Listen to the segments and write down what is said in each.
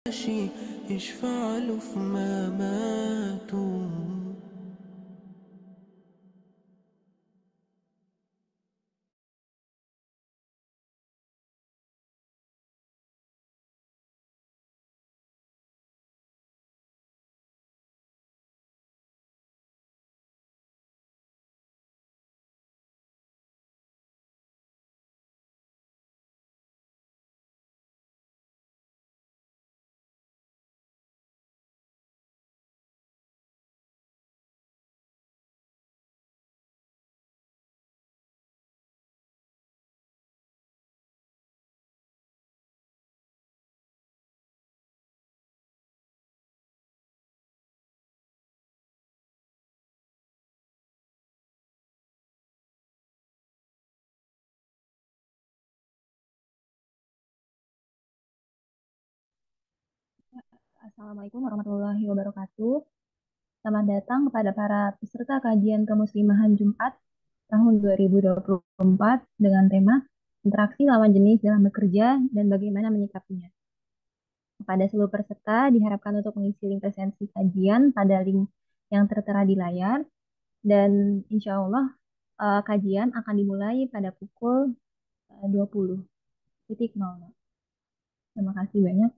ايش فعلوا في ما ماتوا. Assalamualaikum warahmatullahi wabarakatuh. Selamat datang kepada para peserta kajian kemuslimahan Jumat tahun 2024 dengan tema interaksi lawan jenis dalam bekerja dan bagaimana menyikapinya. Kepada seluruh peserta diharapkan untuk mengisi link presensi kajian pada link yang tertera di layar dan insya Allah kajian akan dimulai pada pukul 20.00. Terima kasih banyak.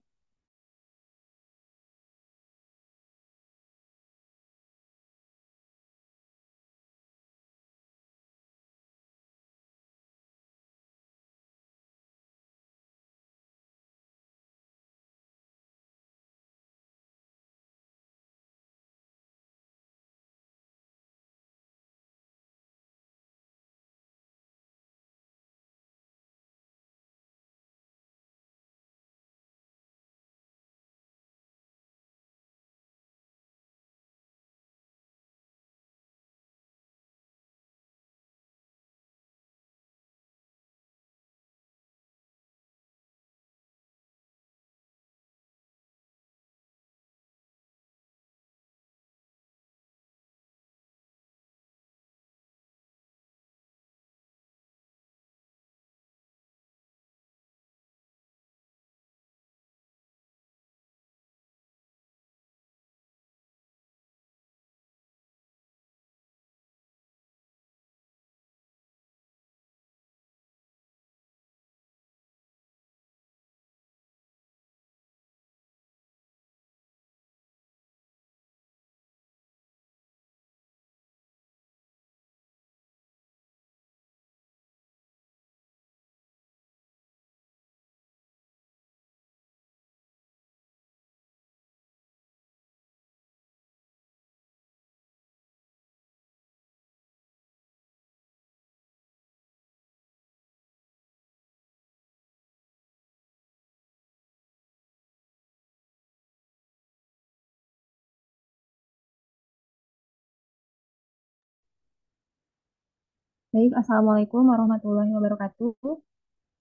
Baik, Assalamualaikum warahmatullahi wabarakatuh.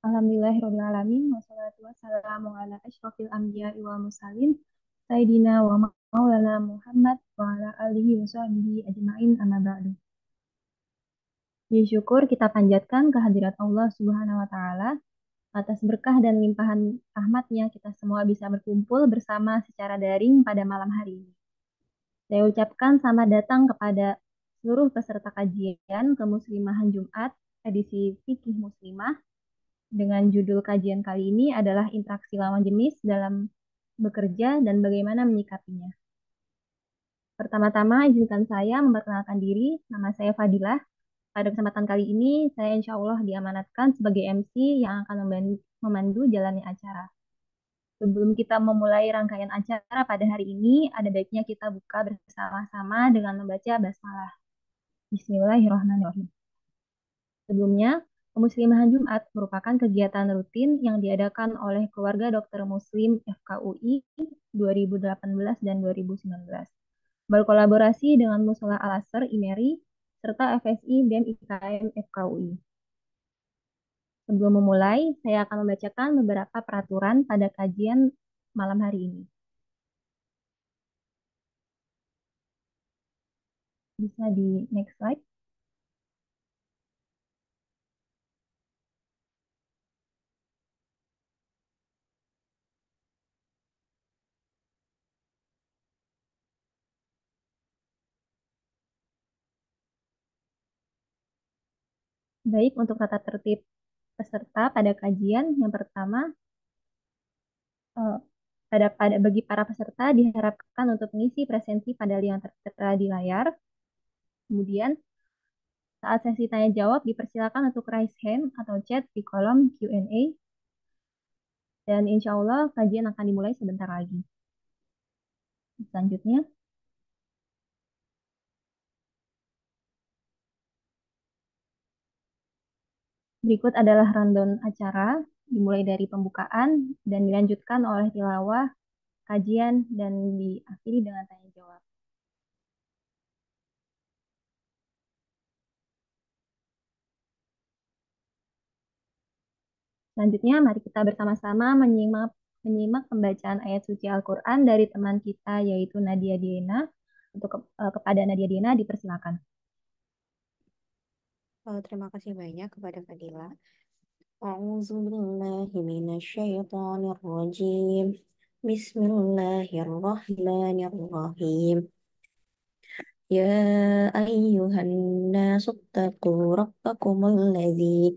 Alhamdulillahirrahmanirrahim. Wassalatu wassalamu ala asyrafil anbiya wal mursalin. Sayyidina wa maulana Muhammad wa ala alihi wa sahbihi ajma'in amma ba'du. Puji syukur kita panjatkan kehadirat Allah Subhanahu wa Ta'ala atas berkah dan limpahan rahmatnya kita semua bisa berkumpul bersama secara daring pada malam hari ini. Saya ucapkan selamat datang kepada seluruh peserta kajian Kemuslimahan Jumat edisi Fikih Muslimah. Dengan judul kajian kali ini adalah interaksi lawan jenis dalam bekerja dan bagaimana menyikapinya. Pertama-tama, izinkan saya memperkenalkan diri. Nama saya Fadilah. Pada kesempatan kali ini, saya insya Allah diamanatkan sebagai MC yang akan memandu jalannya acara. Sebelum kita memulai rangkaian acara pada hari ini, ada baiknya kita buka bersama-sama dengan membaca basmalah. Bismillahirrahmanirrahim. Sebelumnya, Kemuslimahan Jumat merupakan kegiatan rutin yang diadakan oleh Keluarga Dokter Muslim FKUI 2018 dan 2019. Berkolaborasi dengan Mushola Al-Azhar IMERI serta FSI BEM IKM FKUI. Sebelum memulai, saya akan membacakan beberapa peraturan pada kajian malam hari ini. Bisa di next slide. Baik, untuk tata tertib peserta pada kajian yang pertama, eh, bagi para peserta diharapkan untuk mengisi presensi pada link yang tertera di layar. Kemudian, saat sesi tanya jawab, dipersilakan untuk raise hand atau chat di kolom Q&A. Dan insya Allah kajian akan dimulai sebentar lagi. Selanjutnya, berikut adalah rundown acara, dimulai dari pembukaan dan dilanjutkan oleh tilawah, kajian, dan diakhiri dengan tanya jawab. Selanjutnya, mari kita bersama-sama menyimak pembacaan ayat suci Al-Quran dari teman kita, yaitu Nadia Diena. Kepada Nadia Diena, dipersilakan. Terima kasih banyak kepada Fadila. A'udzubillahiminasyaitonirrajim. Bismillahirrahmanirrahim. Ya ayyuhan nasu ttaqu rabbakumul ladzi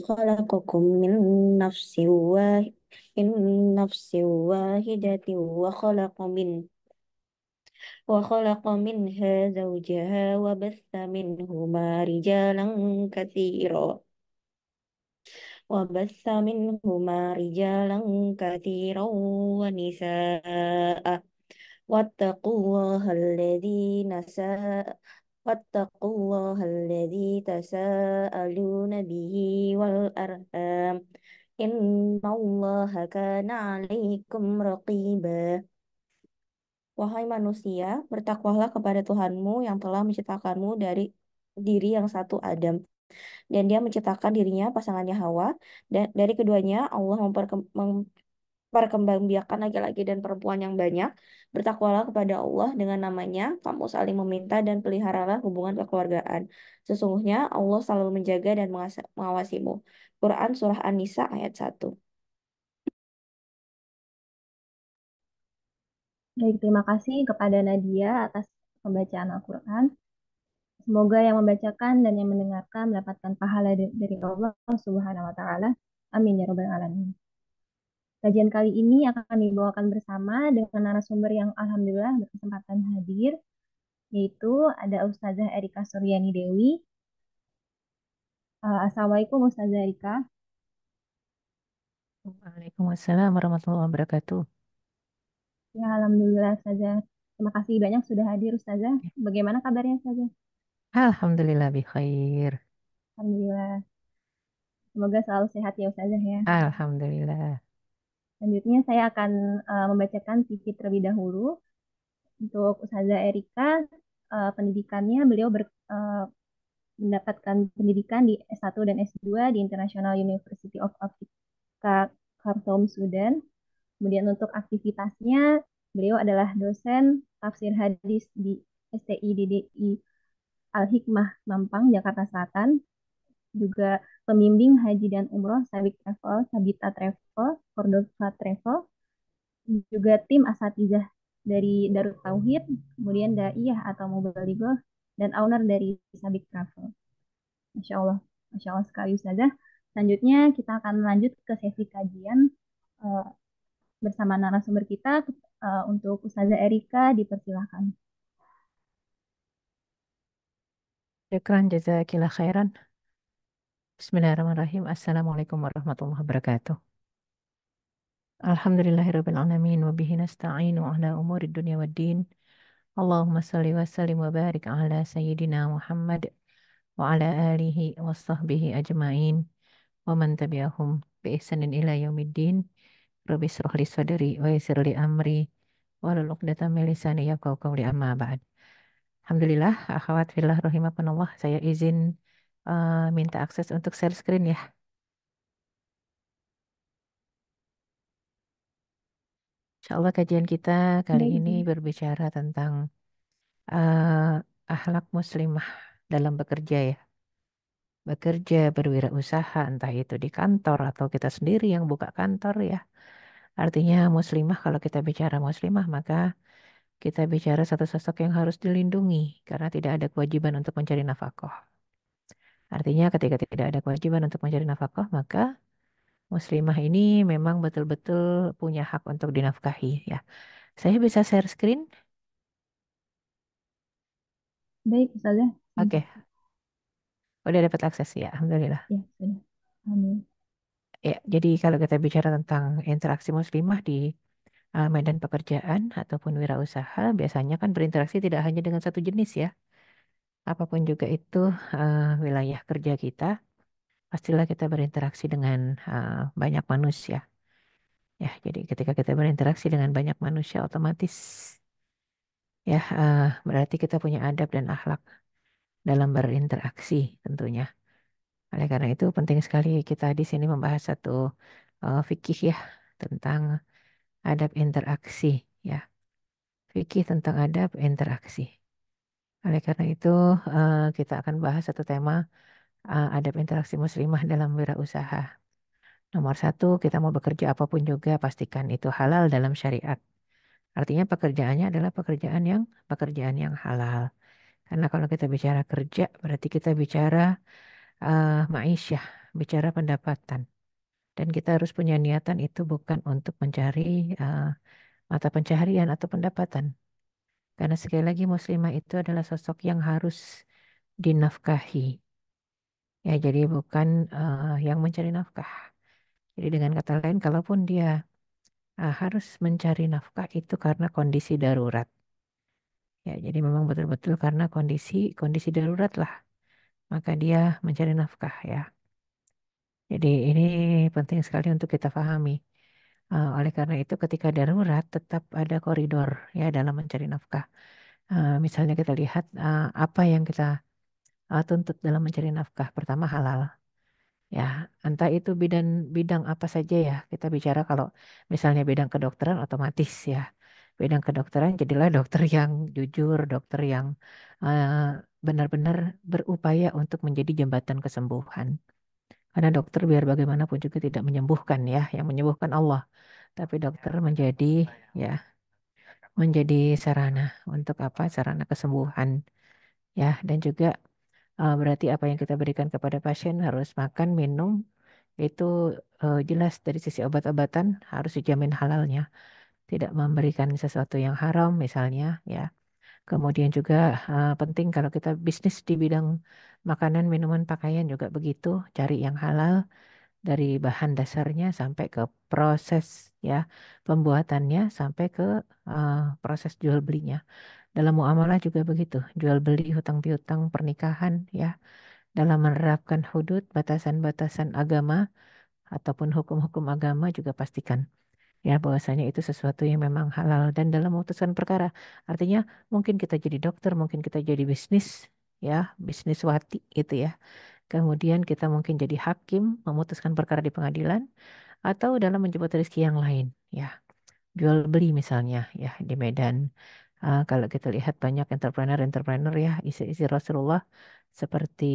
khalaqakum min nafsin wahidatin وخلق منها زوجها وبث منهما رجالا كثيرا ونساء واتقوا الله الذي تساءلون به والأرحام إن الله كان عليكم رقيبا. Wahai manusia, bertakwalah kepada Tuhanmu yang telah menciptakanmu dari diri yang satu Adam. Dan dia menciptakan dirinya pasangannya Hawa. Dan dari keduanya Allah memperkembangbiakan laki-laki dan perempuan yang banyak. Bertakwalah kepada Allah dengan namanya, kamu saling meminta dan peliharalah hubungan kekeluargaan. Sesungguhnya Allah selalu menjaga dan mengawasimu. Quran Surah An-Nisa ayat 1. Baik, terima kasih kepada Nadia atas pembacaan Al-Quran. Semoga yang membacakan dan yang mendengarkan mendapatkan pahala dari Allah Subhanahu wa taala. Amin ya rabbal alamin. Kajian kali ini akan dibawakan bersama dengan narasumber yang alhamdulillah berkesempatan hadir, yaitu ada Ustazah Erika Suryani Dewi. Assalamualaikum Ustazah Erika. Waalaikumsalam warahmatullahi wabarakatuh. Ya, alhamdulillah Ustazah. Terima kasih banyak sudah hadir Ustazah. Bagaimana kabarnya Ustazah? Alhamdulillah bi khair. Alhamdulillah. Semoga selalu sehat ya Ustazah ya. Alhamdulillah. Selanjutnya saya akan membacakan CV terlebih dahulu. Untuk Ustazah Erika, pendidikannya beliau mendapatkan pendidikan di S1 dan S2 di International University of Africa, Khartoum, Sudan. Kemudian untuk aktivitasnya, beliau adalah dosen tafsir hadis di STI Al-Hikmah Mampang, Jakarta Selatan. Juga pembimbing haji dan umroh Sabik Travel, Sabita Travel, Cordova Travel. Juga tim asatizah dari Darut Tauhid, kemudian Daiyah atau Mubalighah, dan owner dari Sabik Travel. Masya Allah sekali Ustazah. Selanjutnya kita akan lanjut ke sesi kajian uh, bersama narasumber kita. Untuk Ustazah Erika dipersilahkan. Syukran jazakillah khairan. Bismillahirrahmanirrahim. Assalamualaikum warahmatullahi wabarakatuh. Alhamdulillahirabbil alamin wa bihi nasta'inu ala umuri dunya waddin. Allahumma salli wa sallim wa barik ala sayyidina Muhammad wa ala alihi wa sahbihi ajmain wa man tabi'ahum bi ihsanin ila yaumiddin. Rabbi israh li sadri wa yassir li amri wa hlul 'uqdatam min lisani yafqahu qawli amma ba'd. Alhamdulillah, akhwat fillah rahimakumullah, saya izin minta akses untuk share screen ya. Insya Allah kajian kita kali Baik, ini berbicara tentang akhlak muslimah dalam bekerja ya. Bekerja, berwirausaha, entah itu di kantor atau kita sendiri yang buka kantor ya. Artinya muslimah, kalau kita bicara muslimah maka kita bicara satu sosok yang harus dilindungi karena tidak ada kewajiban untuk mencari nafkah. Artinya ketika tidak ada kewajiban untuk mencari nafkah, maka muslimah ini memang betul-betul punya hak untuk dinafkahi ya. Saya bisa share screen? Baik, Ustazah. Oke, Sebentar. udah dapat akses ya, alhamdulillah. Ya, sudah. Amin. Ya, jadi kalau kita bicara tentang interaksi muslimah di medan pekerjaan ataupun wirausaha, biasanya kan berinteraksi tidak hanya dengan satu jenis ya. Apapun juga itu wilayah kerja kita, pastilah kita berinteraksi dengan banyak manusia. Ya, jadi ketika kita berinteraksi dengan banyak manusia, otomatis ya berarti kita punya adab dan akhlak dalam berinteraksi tentunya. Oleh karena itu penting sekali kita di sini membahas satu fikih ya tentang adab interaksi ya. Fikih tentang adab interaksi. Oleh karena itu kita akan bahas satu tema adab interaksi muslimah dalam wirausaha. Nomor satu, kita mau bekerja apapun juga pastikan itu halal dalam syariat. Artinya pekerjaannya adalah pekerjaan yang halal. Karena kalau kita bicara kerja, berarti kita bicara ma'isyah, bicara pendapatan. Dan kita harus punya niatan itu bukan untuk mencari uh, mata pencaharian atau pendapatan. Karena sekali lagi muslimah itu adalah sosok yang harus dinafkahi. Ya, jadi bukan yang mencari nafkah. Jadi dengan kata lain, kalaupun dia harus mencari nafkah itu karena kondisi darurat. Ya, jadi memang betul-betul karena kondisi kondisi darurat lah, maka dia mencari nafkah ya. Jadi ini penting sekali untuk kita pahami. Oleh karena itu ketika darurat tetap ada koridor ya dalam mencari nafkah. Misalnya kita lihat apa yang kita tuntut dalam mencari nafkah. Pertama halal. Ya, entah itu bidang bidang apa saja ya. Kita bicara kalau misalnya bidang kedokteran otomatis ya. Bidang kedokteran jadilah dokter yang jujur, dokter yang eh, benar-benar berupaya untuk menjadi jembatan kesembuhan. Karena dokter biar bagaimanapun juga tidak menyembuhkan ya, yang menyembuhkan Allah. Tapi dokter menjadi sarana untuk apa? Sarana kesembuhan ya, dan juga berarti apa yang kita berikan kepada pasien harus makan, minum itu jelas dari sisi obat-obatan harus dijamin halalnya, tidak memberikan sesuatu yang haram misalnya ya. Kemudian juga penting kalau kita bisnis di bidang makanan, minuman, pakaian juga begitu, cari yang halal dari bahan dasarnya sampai ke proses ya pembuatannya sampai ke proses jual belinya. Dalam muamalah juga begitu, jual beli, hutang piutang, pernikahan ya. Dalam menerapkan hudud, batasan-batasan agama ataupun hukum-hukum agama juga pastikan ya bahwasanya itu sesuatu yang memang halal dan dalam memutuskan perkara. Artinya mungkin kita jadi dokter, mungkin kita jadi bisnis ya, bisnis wati gitu ya. Kemudian kita mungkin jadi hakim memutuskan perkara di pengadilan atau dalam menjemput rezeki yang lain ya. Jual beli misalnya ya di Medan. Kalau kita lihat banyak entrepreneur-entrepreneur ya isi-isi Rasulullah seperti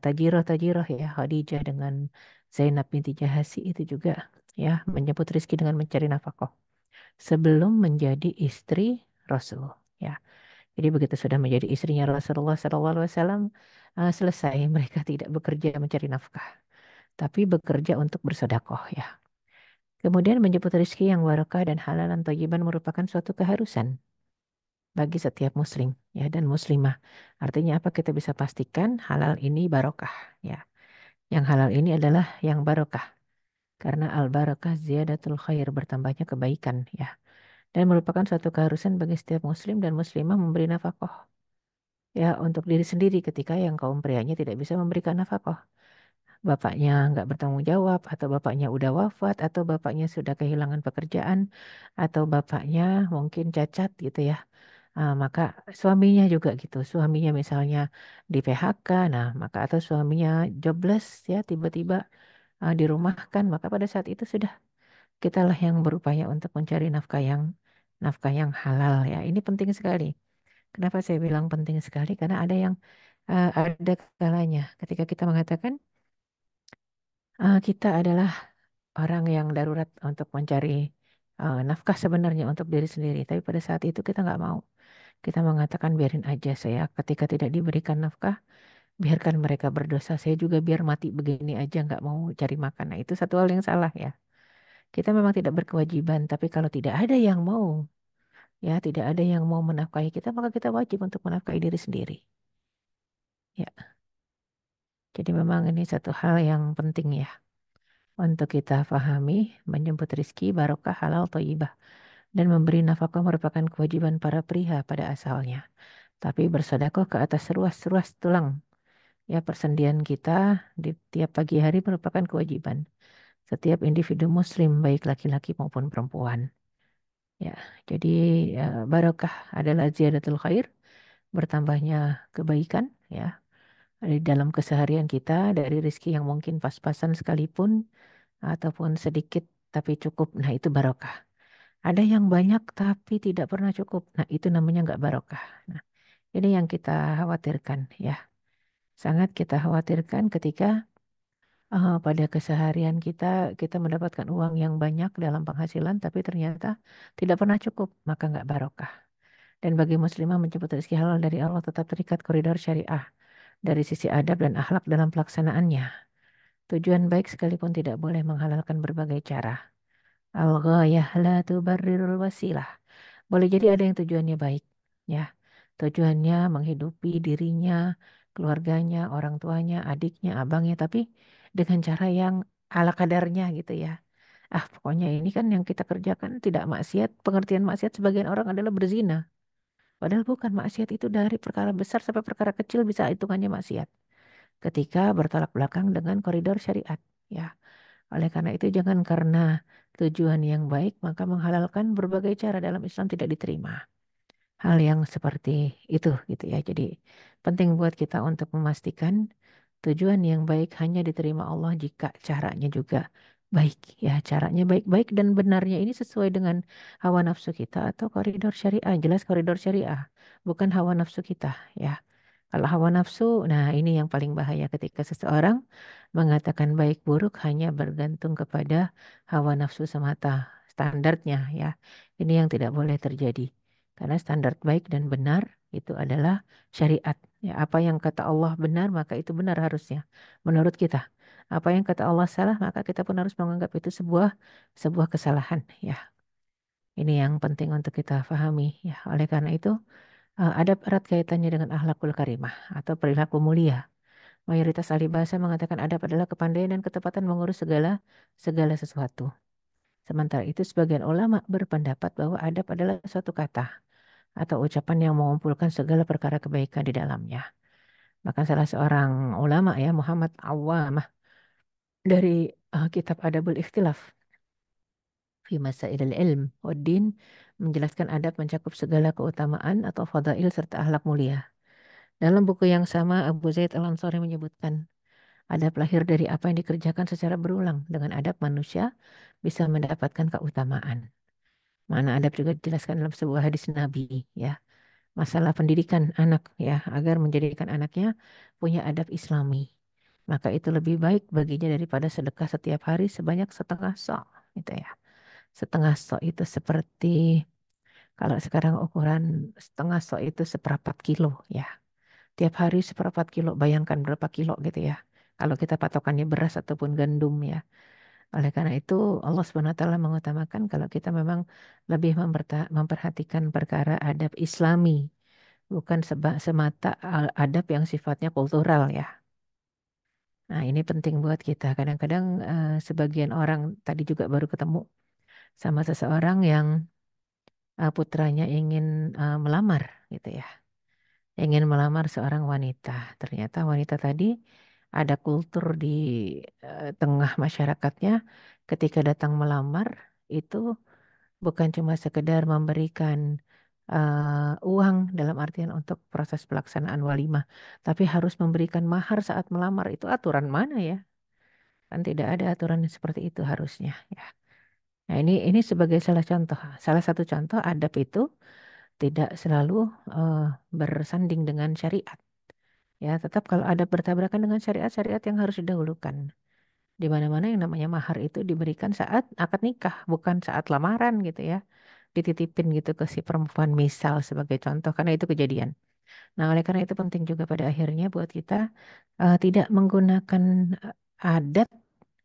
Tajiroh ya Khadijah dengan Zainab binti Jahasi itu juga ya menjemput rezeki dengan mencari nafkah sebelum menjadi istri Rasul ya. Jadi begitu sudah menjadi istrinya Rasulullah SAW selesai mereka tidak bekerja mencari nafkah tapi bekerja untuk bersedekah ya. Kemudian menjemput rezeki yang barakah dan halal dan thayyiban merupakan suatu keharusan bagi setiap muslim ya dan muslimah. Artinya apa kita bisa pastikan halal ini barokah ya. Yang halal ini adalah yang barokah karena al barakah ziyadatul khair bertambahnya kebaikan ya. Dan merupakan suatu keharusan bagi setiap muslim dan muslimah memberi nafkah ya untuk diri sendiri ketika yang kaum prianya tidak bisa memberikan nafkah. Bapaknya nggak bertanggung jawab atau bapaknya udah wafat atau bapaknya sudah kehilangan pekerjaan atau bapaknya mungkin cacat gitu ya. Maka suaminya juga gitu. Suaminya misalnya di PHK, nah maka atau suaminya jobless ya tiba-tiba dirumahkan, maka pada saat itu sudah kitalah yang berupaya untuk mencari nafkah yang halal ya. Ini penting sekali. Kenapa saya bilang penting sekali? Karena ada yang ada kalanya ketika kita mengatakan kita adalah orang yang darurat untuk mencari nafkah sebenarnya untuk diri sendiri. Tapi pada saat itu kita nggak mau. Kita mengatakan biarin aja saya ketika tidak diberikan nafkah, Biarkan mereka berdosa, saya juga biar mati begini aja nggak mau cari makan. Nah, itu satu hal yang salah ya. Kita memang tidak berkewajiban, tapi kalau tidak ada yang mau, ya tidak ada yang mau menafkahi kita, maka kita wajib untuk menafkahi diri sendiri. Ya, jadi memang ini satu hal yang penting ya untuk kita pahami, menjemput rizki, barokah, halal, thayyibah. Dan memberi nafkah merupakan kewajiban para pria pada asalnya. Tapi bersedekah ke atas ruas-ruas tulang. Ya, persendian kita di tiap pagi hari merupakan kewajiban. Setiap individu muslim, baik laki-laki maupun perempuan. Ya, jadi barokah adalah ziyadatul khair, bertambahnya kebaikan ya di dalam keseharian kita dari rezeki yang mungkin pas-pasan sekalipun ataupun sedikit tapi cukup. Nah, itu barokah. Ada yang banyak tapi tidak pernah cukup. Nah, itu namanya nggak barokah. Nah, ini yang kita khawatirkan ya. Sangat kita khawatirkan ketika pada keseharian kita mendapatkan uang yang banyak dalam penghasilan tapi ternyata tidak pernah cukup, maka nggak barokah. Dan bagi muslimah menjemput rezeki halal dari Allah tetap terikat koridor syariah dari sisi adab dan akhlak dalam pelaksanaannya. Tujuan baik sekalipun tidak boleh menghalalkan berbagai cara. Al-ghayah la tubarrirul wasilah. Boleh jadi ada yang tujuannya baik, ya. Tujuannya menghidupi dirinya, keluarganya, orang tuanya, adiknya, abangnya, tapi dengan cara yang ala kadarnya gitu ya. Ah, pokoknya ini kan yang kita kerjakan tidak maksiat. Pengertian maksiat sebagian orang adalah berzina. Padahal bukan, maksiat itu dari perkara besar sampai perkara kecil bisa hitungannya maksiat. Ketika bertolak belakang dengan koridor syariat, ya. Oleh karena itu jangan karena tujuan yang baik maka menghalalkan berbagai cara dalam Islam tidak diterima. Hal yang seperti itu gitu ya. Jadi penting buat kita untuk memastikan tujuan yang baik hanya diterima Allah jika caranya juga baik ya. Caranya baik-baik dan benarnya ini sesuai dengan hawa nafsu kita atau koridor syariah. Jelas koridor syariah, bukan hawa nafsu kita ya. Kalau hawa nafsu, nah ini yang paling bahaya ketika seseorang mengatakan baik buruk hanya bergantung kepada hawa nafsu semata, standarnya ya. Ini yang tidak boleh terjadi. Karena standar baik dan benar itu adalah syariat. Ya, apa yang kata Allah benar, maka itu benar harusnya menurut kita. Apa yang kata Allah salah, maka kita pun harus menganggap itu sebuah kesalahan ya. Ini yang penting untuk kita pahami ya. Oleh karena itu, adab erat kaitannya dengan akhlakul karimah atau perilaku mulia. Mayoritas ahli bahasa mengatakan adab adalah kepandaian dan ketepatan mengurus segala segala sesuatu. Sementara itu sebagian ulama berpendapat bahwa adab adalah suatu kata atau ucapan yang mengumpulkan segala perkara kebaikan di dalamnya. Bahkan salah seorang ulama ya Muhammad Awwamah dari kitab Adabul Ikhtilaf fi Masailil Ilm Waddin menjelaskan adab mencakup segala keutamaan atau fadail serta akhlak mulia. Dalam buku yang sama, Abu Zaid Al-Ansari menyebutkan, adab lahir dari apa yang dikerjakan secara berulang. Dengan adab manusia bisa mendapatkan keutamaan. Mana adab juga dijelaskan dalam sebuah hadis Nabi, ya. Masalah pendidikan anak, ya, agar menjadikan anaknya punya adab Islami. Maka itu lebih baik baginya daripada sedekah setiap hari sebanyak setengah sok, gitu ya. Setengah sok itu seperti kalau sekarang ukuran setengah sok itu seperempat kilo, ya. Tiap hari seperempat kilo, bayangkan berapa kilo gitu ya. Kalau kita patokannya beras ataupun gandum ya. Oleh karena itu Allah SWT mengutamakan kalau kita memang lebih memperhatikan perkara adab Islami. Bukan semata adab yang sifatnya kultural ya. Nah ini penting buat kita. Kadang-kadang sebagian orang tadi juga baru ketemu sama seseorang yang putranya ingin melamar gitu ya. Ingin melamar seorang wanita. Ternyata wanita tadi ada kultur di tengah masyarakatnya ketika datang melamar itu bukan cuma sekedar memberikan uang dalam artian untuk proses pelaksanaan walimah, tapi harus memberikan mahar saat melamar. Itu aturan mana ya? Kan tidak ada aturan seperti itu harusnya ya. Nah, ini sebagai salah satu contoh adab itu tidak selalu eh, bersanding dengan syariat. Ya, tetap kalau ada bertabrakan dengan syariat-syariat yang harus didahulukan. Di mana-mana yang namanya mahar itu diberikan saat akad nikah, bukan saat lamaran gitu ya. Dititipin gitu ke si perempuan misal sebagai contoh, karena itu kejadian. Nah, oleh karena itu penting juga pada akhirnya buat kita tidak menggunakan adat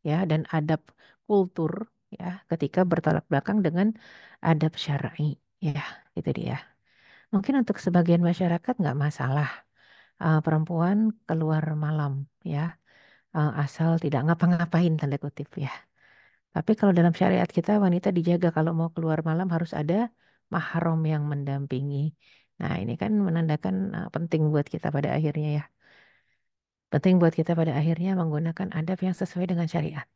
ya dan adab kultur ya ketika bertolak belakang dengan adab syar'i ya itu dia. Mungkin untuk sebagian masyarakat nggak masalah perempuan keluar malam ya asal tidak ngapa-ngapain tanda kutip ya. Tapi kalau dalam syariat kita wanita dijaga kalau mau keluar malam harus ada mahram yang mendampingi. Nah, ini kan menandakan penting buat kita pada akhirnya ya. Penting buat kita pada akhirnya menggunakan adab yang sesuai dengan syariat.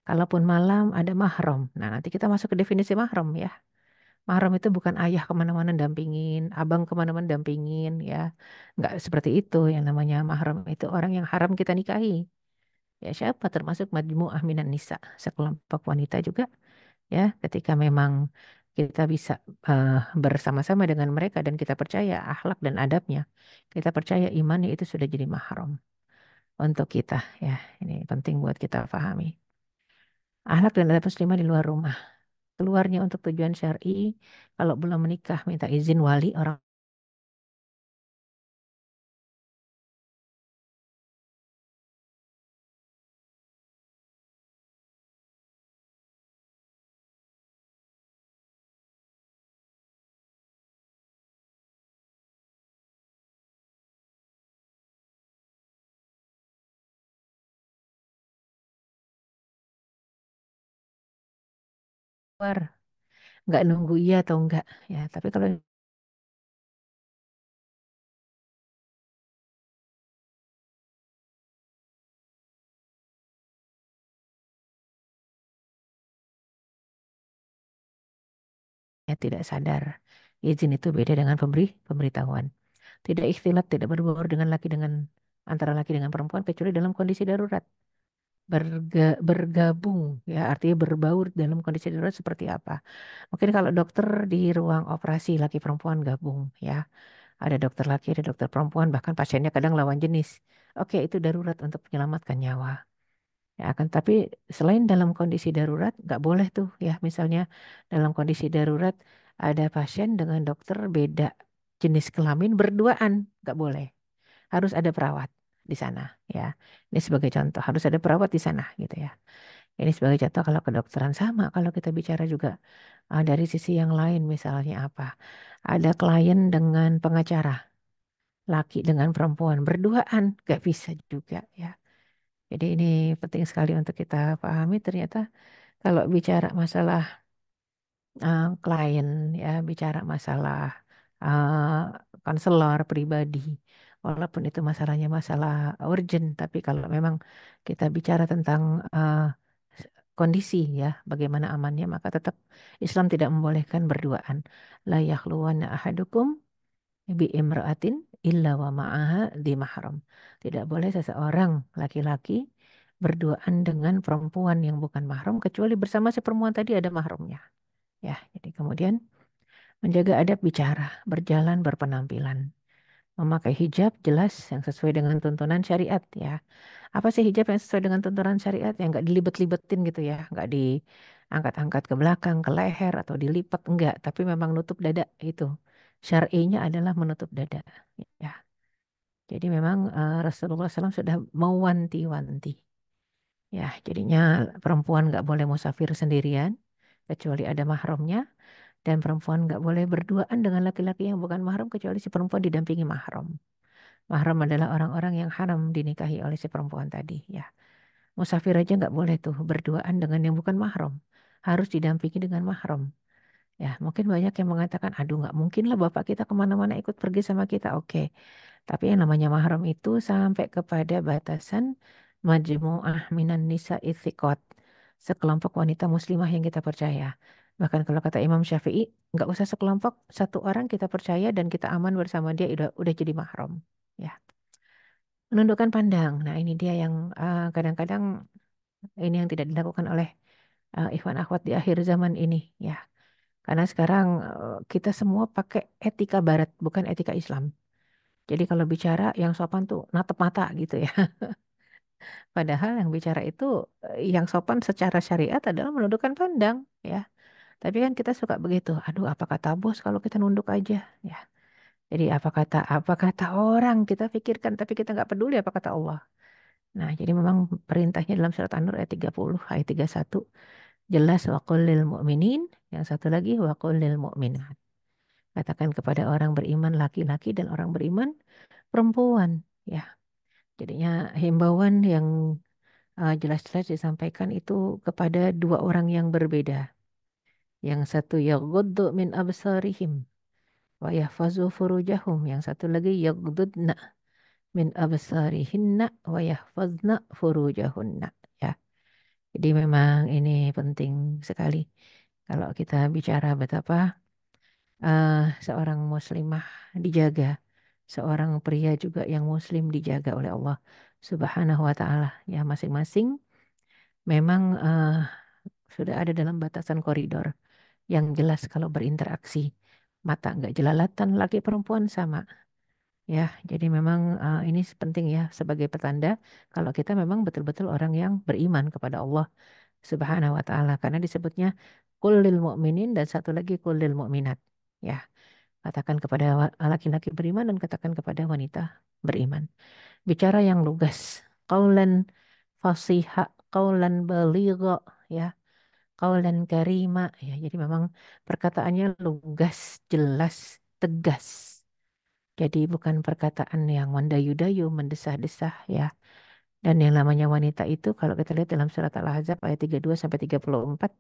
Kalaupun malam ada mahram. Nah, nanti kita masuk ke definisi mahram ya. Mahram itu bukan ayah kemana-mana dampingin, abang kemana-mana dampingin ya. Nggak seperti itu yang namanya mahram itu orang yang haram kita nikahi. Ya siapa termasuk majmu'ah minan nisa, sekelompok wanita juga ya ketika memang kita bisa eh, bersama-sama dengan mereka dan kita percaya akhlak dan adabnya. Kita percaya imannya itu sudah jadi mahram untuk kita ya. Ini penting buat kita pahami. Akhlak dan adab muslimah di luar rumah. Keluarnya untuk tujuan syar'i, kalau belum menikah minta izin wali orang luar, nggak nunggu iya atau enggak ya. Tapi kalau ya tidak sadar, izin itu beda dengan pemberitahuan. Tidak ikhtilat, tidak berbaur dengan laki dengan antara laki dengan perempuan kecuali dalam kondisi darurat. Bergabung ya artinya berbaur dalam kondisi darurat seperti apa? Mungkin kalau dokter di ruang operasi laki perempuan gabung ya. Ada dokter laki, ada dokter perempuan, bahkan pasiennya kadang lawan jenis. Oke, itu darurat untuk menyelamatkan nyawa. Ya akan tapi selain dalam kondisi darurat nggak boleh tuh ya misalnya dalam kondisi darurat ada pasien dengan dokter beda jenis kelamin berduaan nggak boleh, harus ada perawat di sana ya. Ini sebagai contoh harus ada perawat di sana gitu ya. Ini sebagai contoh kalau kedokteran sama kalau kita bicara juga dari sisi yang lain misalnya apa, ada klien dengan pengacara laki dengan perempuan berduaan nggak bisa juga ya. Jadi ini penting sekali untuk kita pahami ternyata kalau bicara masalah klien ya, bicara masalah konselor pribadi, walaupun itu masalahnya masalah urgent, tapi kalau memang kita bicara tentang uh, kondisi ya, bagaimana amannya, maka tetap Islam tidak membolehkan berduaan. La yakhluwanna ahadukum bi imra'atin illa wa ma'aha di mahram. Tidak boleh seseorang laki-laki berduaan dengan perempuan yang bukan mahram kecuali bersama si perempuan tadi ada mahramnya. Ya, jadi kemudian menjaga adab bicara, berjalan berpenampilan. Memakai hijab jelas yang sesuai dengan tuntunan syariat ya. Apa sih hijab yang sesuai dengan tuntunan syariat yang nggak dilibet-libetin gitu ya, nggak diangkat-angkat ke belakang, ke leher atau dilipat enggak, tapi memang nutup dada itu. Syar'inya adalah menutup dada ya. Jadi memang Rasulullah SAW sudah mewanti-wanti. Ya, jadinya perempuan nggak boleh musafir sendirian kecuali ada mahramnya dan perempuan nggak boleh berduaan dengan laki-laki yang bukan mahram kecuali si perempuan didampingi mahram. Mahram adalah orang-orang yang haram dinikahi oleh si perempuan tadi ya. Musafir aja nggak boleh tuh berduaan dengan yang bukan mahram. Harus didampingi dengan mahram. Ya, mungkin banyak yang mengatakan, aduh nggak mungkin lah bapak kita kemana-mana ikut pergi sama kita. Oke, tapi yang namanya mahram itu sampai kepada batasan majmu'ah minan nisa ithiqat. Sekelompok wanita muslimah yang kita percaya. Bahkan kalau kata Imam Syafi'i, nggak usah sekelompok, satu orang kita percaya dan kita aman bersama dia udah jadi mahram. Ya, menundukkan pandang. Nah, ini dia yang kadang-kadang ini yang tidak dilakukan oleh ikhwan akhwat di akhir zaman ini. Ya, karena sekarang kita semua pakai etika barat, bukan etika Islam. Jadi kalau bicara yang sopan tuh natep mata gitu ya. Padahal yang bicara itu yang sopan secara syariat adalah menundukkan pandang ya. Tapi kan kita suka begitu. Aduh, apa kata bos kalau kita nunduk aja ya. Jadi apa kata orang kita pikirkan tapi kita nggak peduli apa kata Allah. Nah, jadi memang perintahnya dalam surat An-Nur ayat 30 ayat 31 jelas wa qul lil mu'minin, yang satu lagi wa qul lil mu'minat. Katakan kepada orang beriman laki-laki dan orang beriman perempuan, ya. Jadinya himbauan yang jelas-jelas disampaikan itu kepada dua orang yang berbeda. Yang satu yaghuddu min absarihim wa yahfazu furujahum, yang satu lagi yaghdudna min absarihinna wa yahfazna furujahunna, ya. Jadi memang ini penting sekali kalau kita bicara betapa eh, seorang muslimah dijaga, seorang pria juga yang muslim dijaga oleh Allah Subhanahu wa taala, ya. Masing-masing memang sudah ada dalam batasan koridor yang jelas kalau berinteraksi. Mata nggak jelalatan, laki perempuan sama. Ya, jadi memang ini penting ya sebagai petanda kalau kita memang betul-betul orang yang beriman kepada Allah Subhanahu wa taala, karena disebutnya kullil mu'minin dan satu lagi kullil mu'minat. Ya, katakan kepada laki-laki beriman dan katakan kepada wanita beriman. Bicara yang lugas, qaulan fasiha, qaulan baligha, ya, qaulan karima, ya. Jadi memang perkataannya lugas, jelas, tegas. Jadi bukan perkataan yang mendayu-dayu, mendesah-desah, ya. Dan yang namanya wanita itu kalau kita lihat dalam surat Al-Ahzab ayat 32 sampai 34,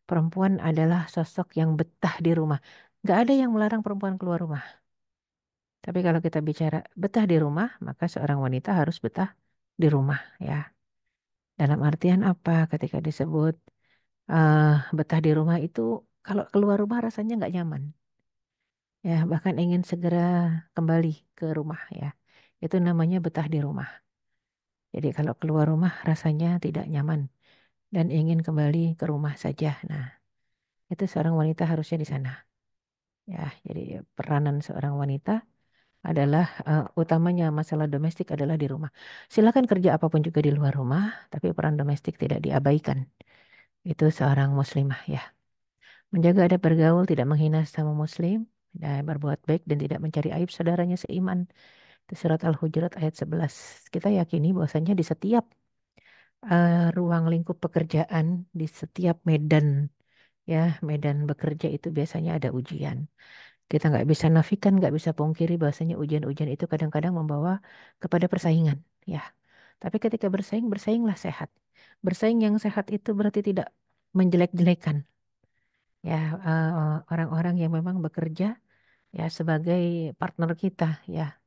perempuan adalah sosok yang betah di rumah. Gak ada yang melarang perempuan keluar rumah. Tapi kalau kita bicara betah di rumah, maka seorang wanita harus betah di rumah, ya. Dalam artian apa ketika disebut eh betah di rumah itu, kalau keluar rumah rasanya nggak nyaman, ya. Bahkan ingin segera kembali ke rumah, ya. Itu namanya betah di rumah. Jadi kalau keluar rumah rasanya tidak nyaman dan ingin kembali ke rumah saja. Nah, itu seorang wanita harusnya di sana. Ya, jadi peranan seorang wanita adalah utamanya masalah domestik adalah di rumah. Silakan kerja apapun juga di luar rumah, tapi peran domestik tidak diabaikan. Itu seorang muslimah, ya. Menjaga adab bergaul, tidak menghina sesama muslim, dan berbuat baik dan tidak mencari aib saudaranya seiman. Itu surat Al-Hujurat ayat 11. Kita yakini bahwasanya di setiap ruang lingkup pekerjaan, di setiap medan, ya, medan bekerja itu biasanya ada ujian. Kita nggak bisa nafikan, nggak bisa pungkiri bahwasanya ujian-ujian itu kadang-kadang membawa kepada persaingan, ya. Tapi ketika bersaing, bersainglah sehat. Bersaing yang sehat itu berarti tidak menjelek-jelekan, ya, orang-orang yang memang bekerja, ya, sebagai partner kita, ya,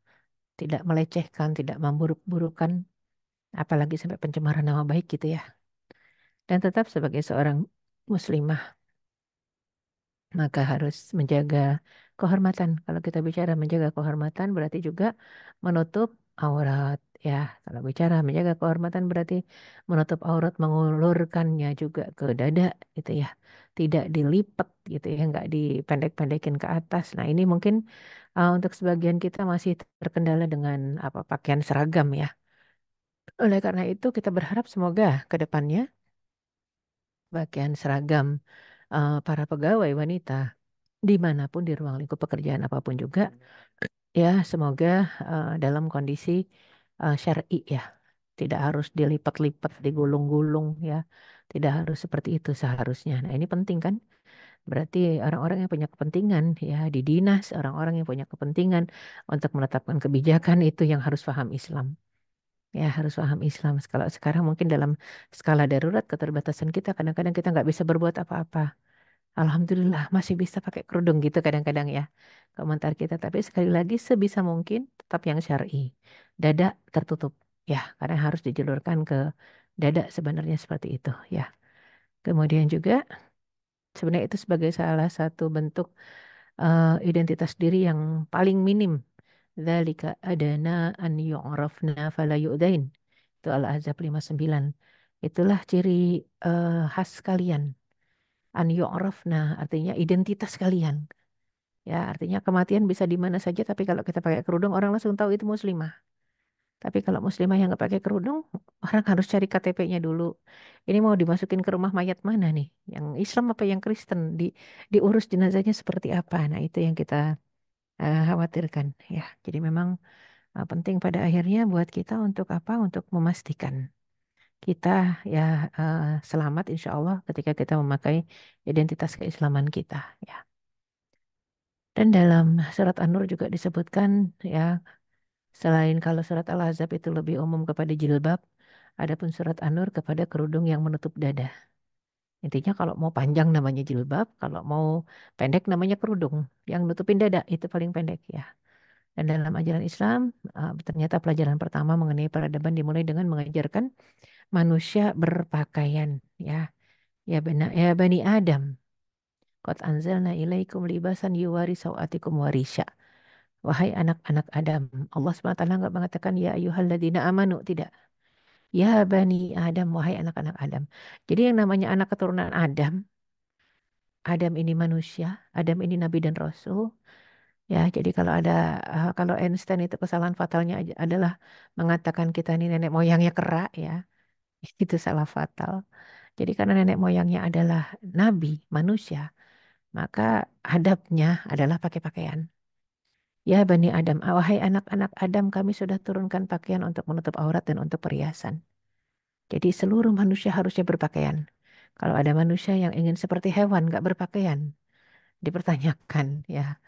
tidak melecehkan, tidak memburuk-burukan, apalagi sampai pencemaran nama baik gitu, ya. Dan tetap sebagai seorang muslimah maka harus menjaga kehormatan. Kalau kita bicara menjaga kehormatan berarti juga menutup aurat, ya. Kalau bicara menjaga kehormatan berarti menutup aurat, mengulurkannya juga ke dada gitu, ya. Tidak dilipat gitu, ya, nggak dipendek-pendekin ke atas. Nah, ini mungkin untuk sebagian kita masih terkendala dengan apa pakaian seragam, ya. Oleh karena itu kita berharap semoga ke depannya pakaian seragam para pegawai wanita dimanapun di ruang lingkup pekerjaan apapun juga, ya, semoga dalam kondisi syar'i, ya, tidak harus dilipat-lipat, digulung-gulung, ya, tidak harus seperti itu seharusnya. Nah, ini penting kan, berarti orang-orang yang punya kepentingan, ya, di dinas, orang-orang yang punya kepentingan untuk menetapkan kebijakan itu yang harus paham Islam, ya, harus paham Islam. Kalau sekarang mungkin dalam skala darurat keterbatasan kita kadang-kadang kita nggak bisa berbuat apa-apa. Alhamdulillah masih bisa pakai kerudung gitu kadang-kadang, ya, komentar kita. Tapi sekali lagi sebisa mungkin tetap yang syar'i. Dada tertutup, ya, karena harus dijulurkan ke dada sebenarnya seperti itu, ya. Kemudian juga sebenarnya itu sebagai salah satu bentuk identitas diri yang paling minim. Dzalika adana an yu'rafna fala yu'dain. Itu Al-Ahzab 59. Itulah ciri khas kalian. An yu'rafna artinya identitas kalian. Ya, artinya kematian bisa di mana saja, tapi kalau kita pakai kerudung, orang langsung tahu itu muslimah. Tapi kalau muslimah yang nggak pakai kerudung, orang harus cari KTP-nya dulu. Ini mau dimasukin ke rumah mayat mana nih? Yang Islam apa yang Kristen? Diurus jenazahnya seperti apa? Nah, itu yang kita khawatirkan ya. Jadi memang penting pada akhirnya buat kita untuk apa? Untuk memastikan kita ya selamat insya Allah ketika kita memakai identitas keislaman kita ya. Dan dalam surat An-Nur juga disebutkan ya, selain kalau surat Al-Ahzab itu lebih umum kepada jilbab, adapun surat An-Nur kepada kerudung yang menutup dada. Intinya kalau mau panjang namanya jilbab, kalau mau pendek namanya kerudung yang nutupin dada itu paling pendek ya. Dan dalam ajaran Islam, ternyata pelajaran pertama mengenai peradaban dimulai dengan mengajarkan manusia berpakaian ya. Ya bani Adam, qad anzalna ilaikum libasan yuwari sawatikum warisya. Wahai anak-anak Adam, Allah SWT nggak mengatakan ya ayyuhalladzina amanu, tidak. Ya bani Adam, wahai anak-anak Adam. Jadi yang namanya anak keturunan Adam, Adam ini manusia, Adam ini nabi dan rasul. Ya, jadi kalau Einstein itu kesalahan fatalnya adalah mengatakan kita ini nenek moyangnya kera ya, itu salah fatal. Jadi karena nenek moyangnya adalah nabi, manusia, maka adabnya adalah pakai pakaian. Ya Bani Adam, wahai anak-anak Adam, kami sudah turunkan pakaian untuk menutup aurat dan untuk perhiasan. Jadi seluruh manusia harusnya berpakaian. Kalau ada manusia yang ingin seperti hewan, nggak berpakaian, dipertanyakan ya.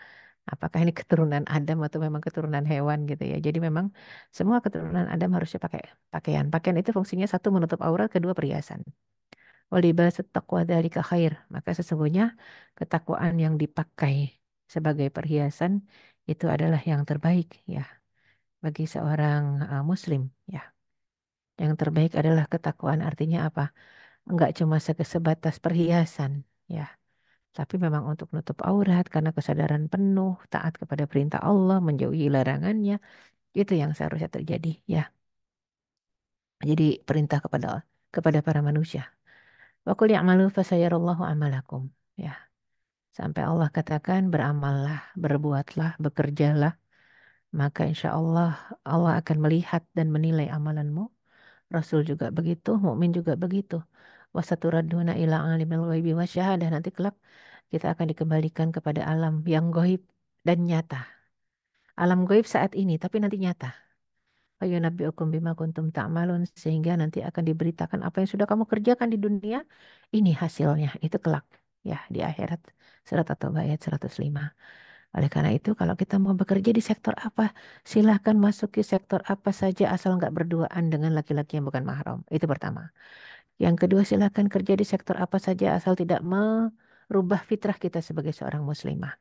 Apakah ini keturunan Adam atau memang keturunan hewan gitu ya. Jadi memang semua keturunan Adam harusnya pakai pakaian. Pakaian itu fungsinya satu menutup aurat, kedua perhiasan. Walibasut taqwa dzalika khair. Maka sesungguhnya ketakwaan yang dipakai sebagai perhiasan itu adalah yang terbaik ya bagi seorang muslim ya. Yang terbaik adalah ketakwaan, artinya apa? Enggak cuma sebatas perhiasan ya, tapi memang untuk menutup aurat karena kesadaran penuh taat kepada perintah Allah, menjauhi larangannya, itu yang seharusnya terjadi ya. Jadi perintah kepada para manusia. Wa qul i'malu fasayarallahu amalakum. Ya, sampai Allah katakan beramallah, berbuatlah, bekerjalah, maka insya Allah Allah akan melihat dan menilai amalanmu. Rasul juga begitu, mukmin juga begitu. Wasaturaduna ila alimil ghaibi wasyahadah, nanti kelak kita akan dikembalikan kepada alam yang gaib dan nyata. Alam gaib saat ini tapi nanti nyata. Fayunabbi'ukum bima kuntum ta'malun, sehingga nanti akan diberitakan apa yang sudah kamu kerjakan di dunia, ini hasilnya, itu kelak ya di akhirat. Surat At-Taubah ayat 105. Oleh karena itu kalau kita mau bekerja di sektor apa, silahkan masuki sektor apa saja asal nggak berduaan dengan laki-laki yang bukan mahram. Itu pertama. Yang kedua, silahkan kerja di sektor apa saja asal tidak merubah fitrah kita sebagai seorang muslimah.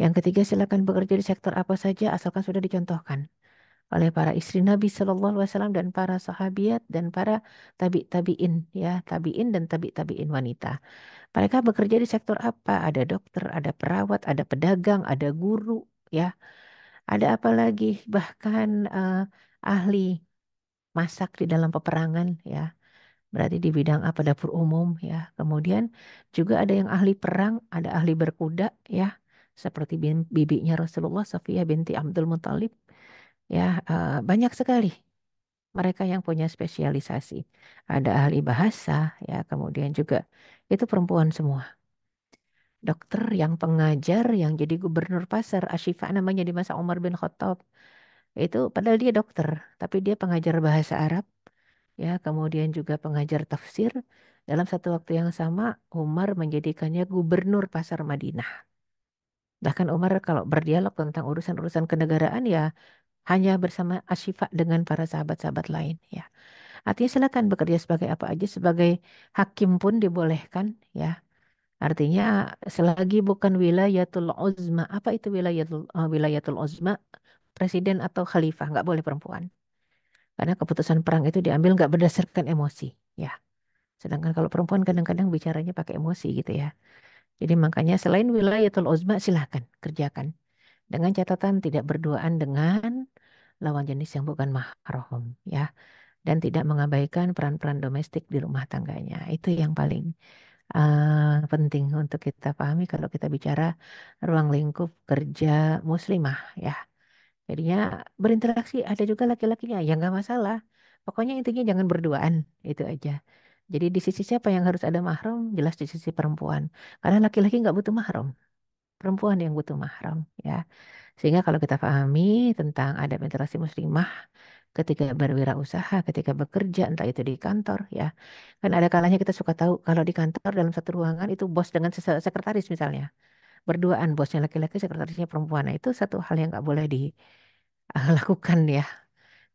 Yang ketiga, silahkan bekerja di sektor apa saja asalkan sudah dicontohkan oleh para istri Nabi Shallallahu Alaihi Wasallam dan para sahabiat dan para tabiin ya, tabiin dan tabiin wanita. Mereka bekerja di sektor apa? Ada dokter, ada perawat, ada pedagang, ada guru ya. Ada apa lagi? Bahkan ahli masak di dalam peperangan ya. Berarti di bidang apa? Dapur umum ya. Kemudian juga ada yang ahli perang, ada ahli berkuda ya. Seperti bibinya Rasulullah Safiyah binti Abdul Muthalib ya. Banyak sekali mereka yang punya spesialisasi. Ada ahli bahasa ya. Kemudian juga itu perempuan semua. Dokter, yang pengajar, yang jadi gubernur pasar, Ashifa namanya di masa Umar bin Khattab. Itu padahal dia dokter, tapi dia pengajar bahasa Arab, ya, kemudian juga pengajar tafsir. Dalam satu waktu yang sama, Umar menjadikannya gubernur pasar Madinah. Bahkan Umar kalau berdialog tentang urusan-urusan kenegaraan ya hanya bersama Ashifa dengan para sahabat-sahabat lain, ya. Artinya silakan bekerja sebagai apa aja, sebagai hakim pun dibolehkan, ya. Artinya selagi bukan wilayatul uzma. Apa itu wilayatul uzma? Presiden atau khalifah, nggak boleh perempuan. Karena keputusan perang itu diambil nggak berdasarkan emosi, ya. Sedangkan kalau perempuan kadang-kadang bicaranya pakai emosi gitu ya. Jadi makanya selain wilayatul uzma silahkan kerjakan. Dengan catatan tidak berduaan dengan lawan jenis yang bukan mahram, ya. Dan tidak mengabaikan peran-peran domestik di rumah tangganya. Itu yang paling penting untuk kita pahami kalau kita bicara ruang lingkup kerja muslimah ya. Jadinya berinteraksi ada juga laki-lakinya ya nggak masalah. Pokoknya intinya jangan berduaan itu aja. Jadi di sisi siapa yang harus ada mahram? Jelas di sisi perempuan. Karena laki-laki nggak butuh mahram. perempuan yang butuh mahram ya. Sehingga kalau kita pahami tentang adab interaksi muslimah ketika berwirausaha, ketika bekerja, entah itu di kantor ya. Kan ada kalanya kita suka tahu kalau di kantor dalam satu ruangan itu bos dengan sekretaris misalnya. Berduaan bosnya laki-laki, sekretarisnya perempuan. Nah, itu satu hal yang nggak boleh dilakukan ya.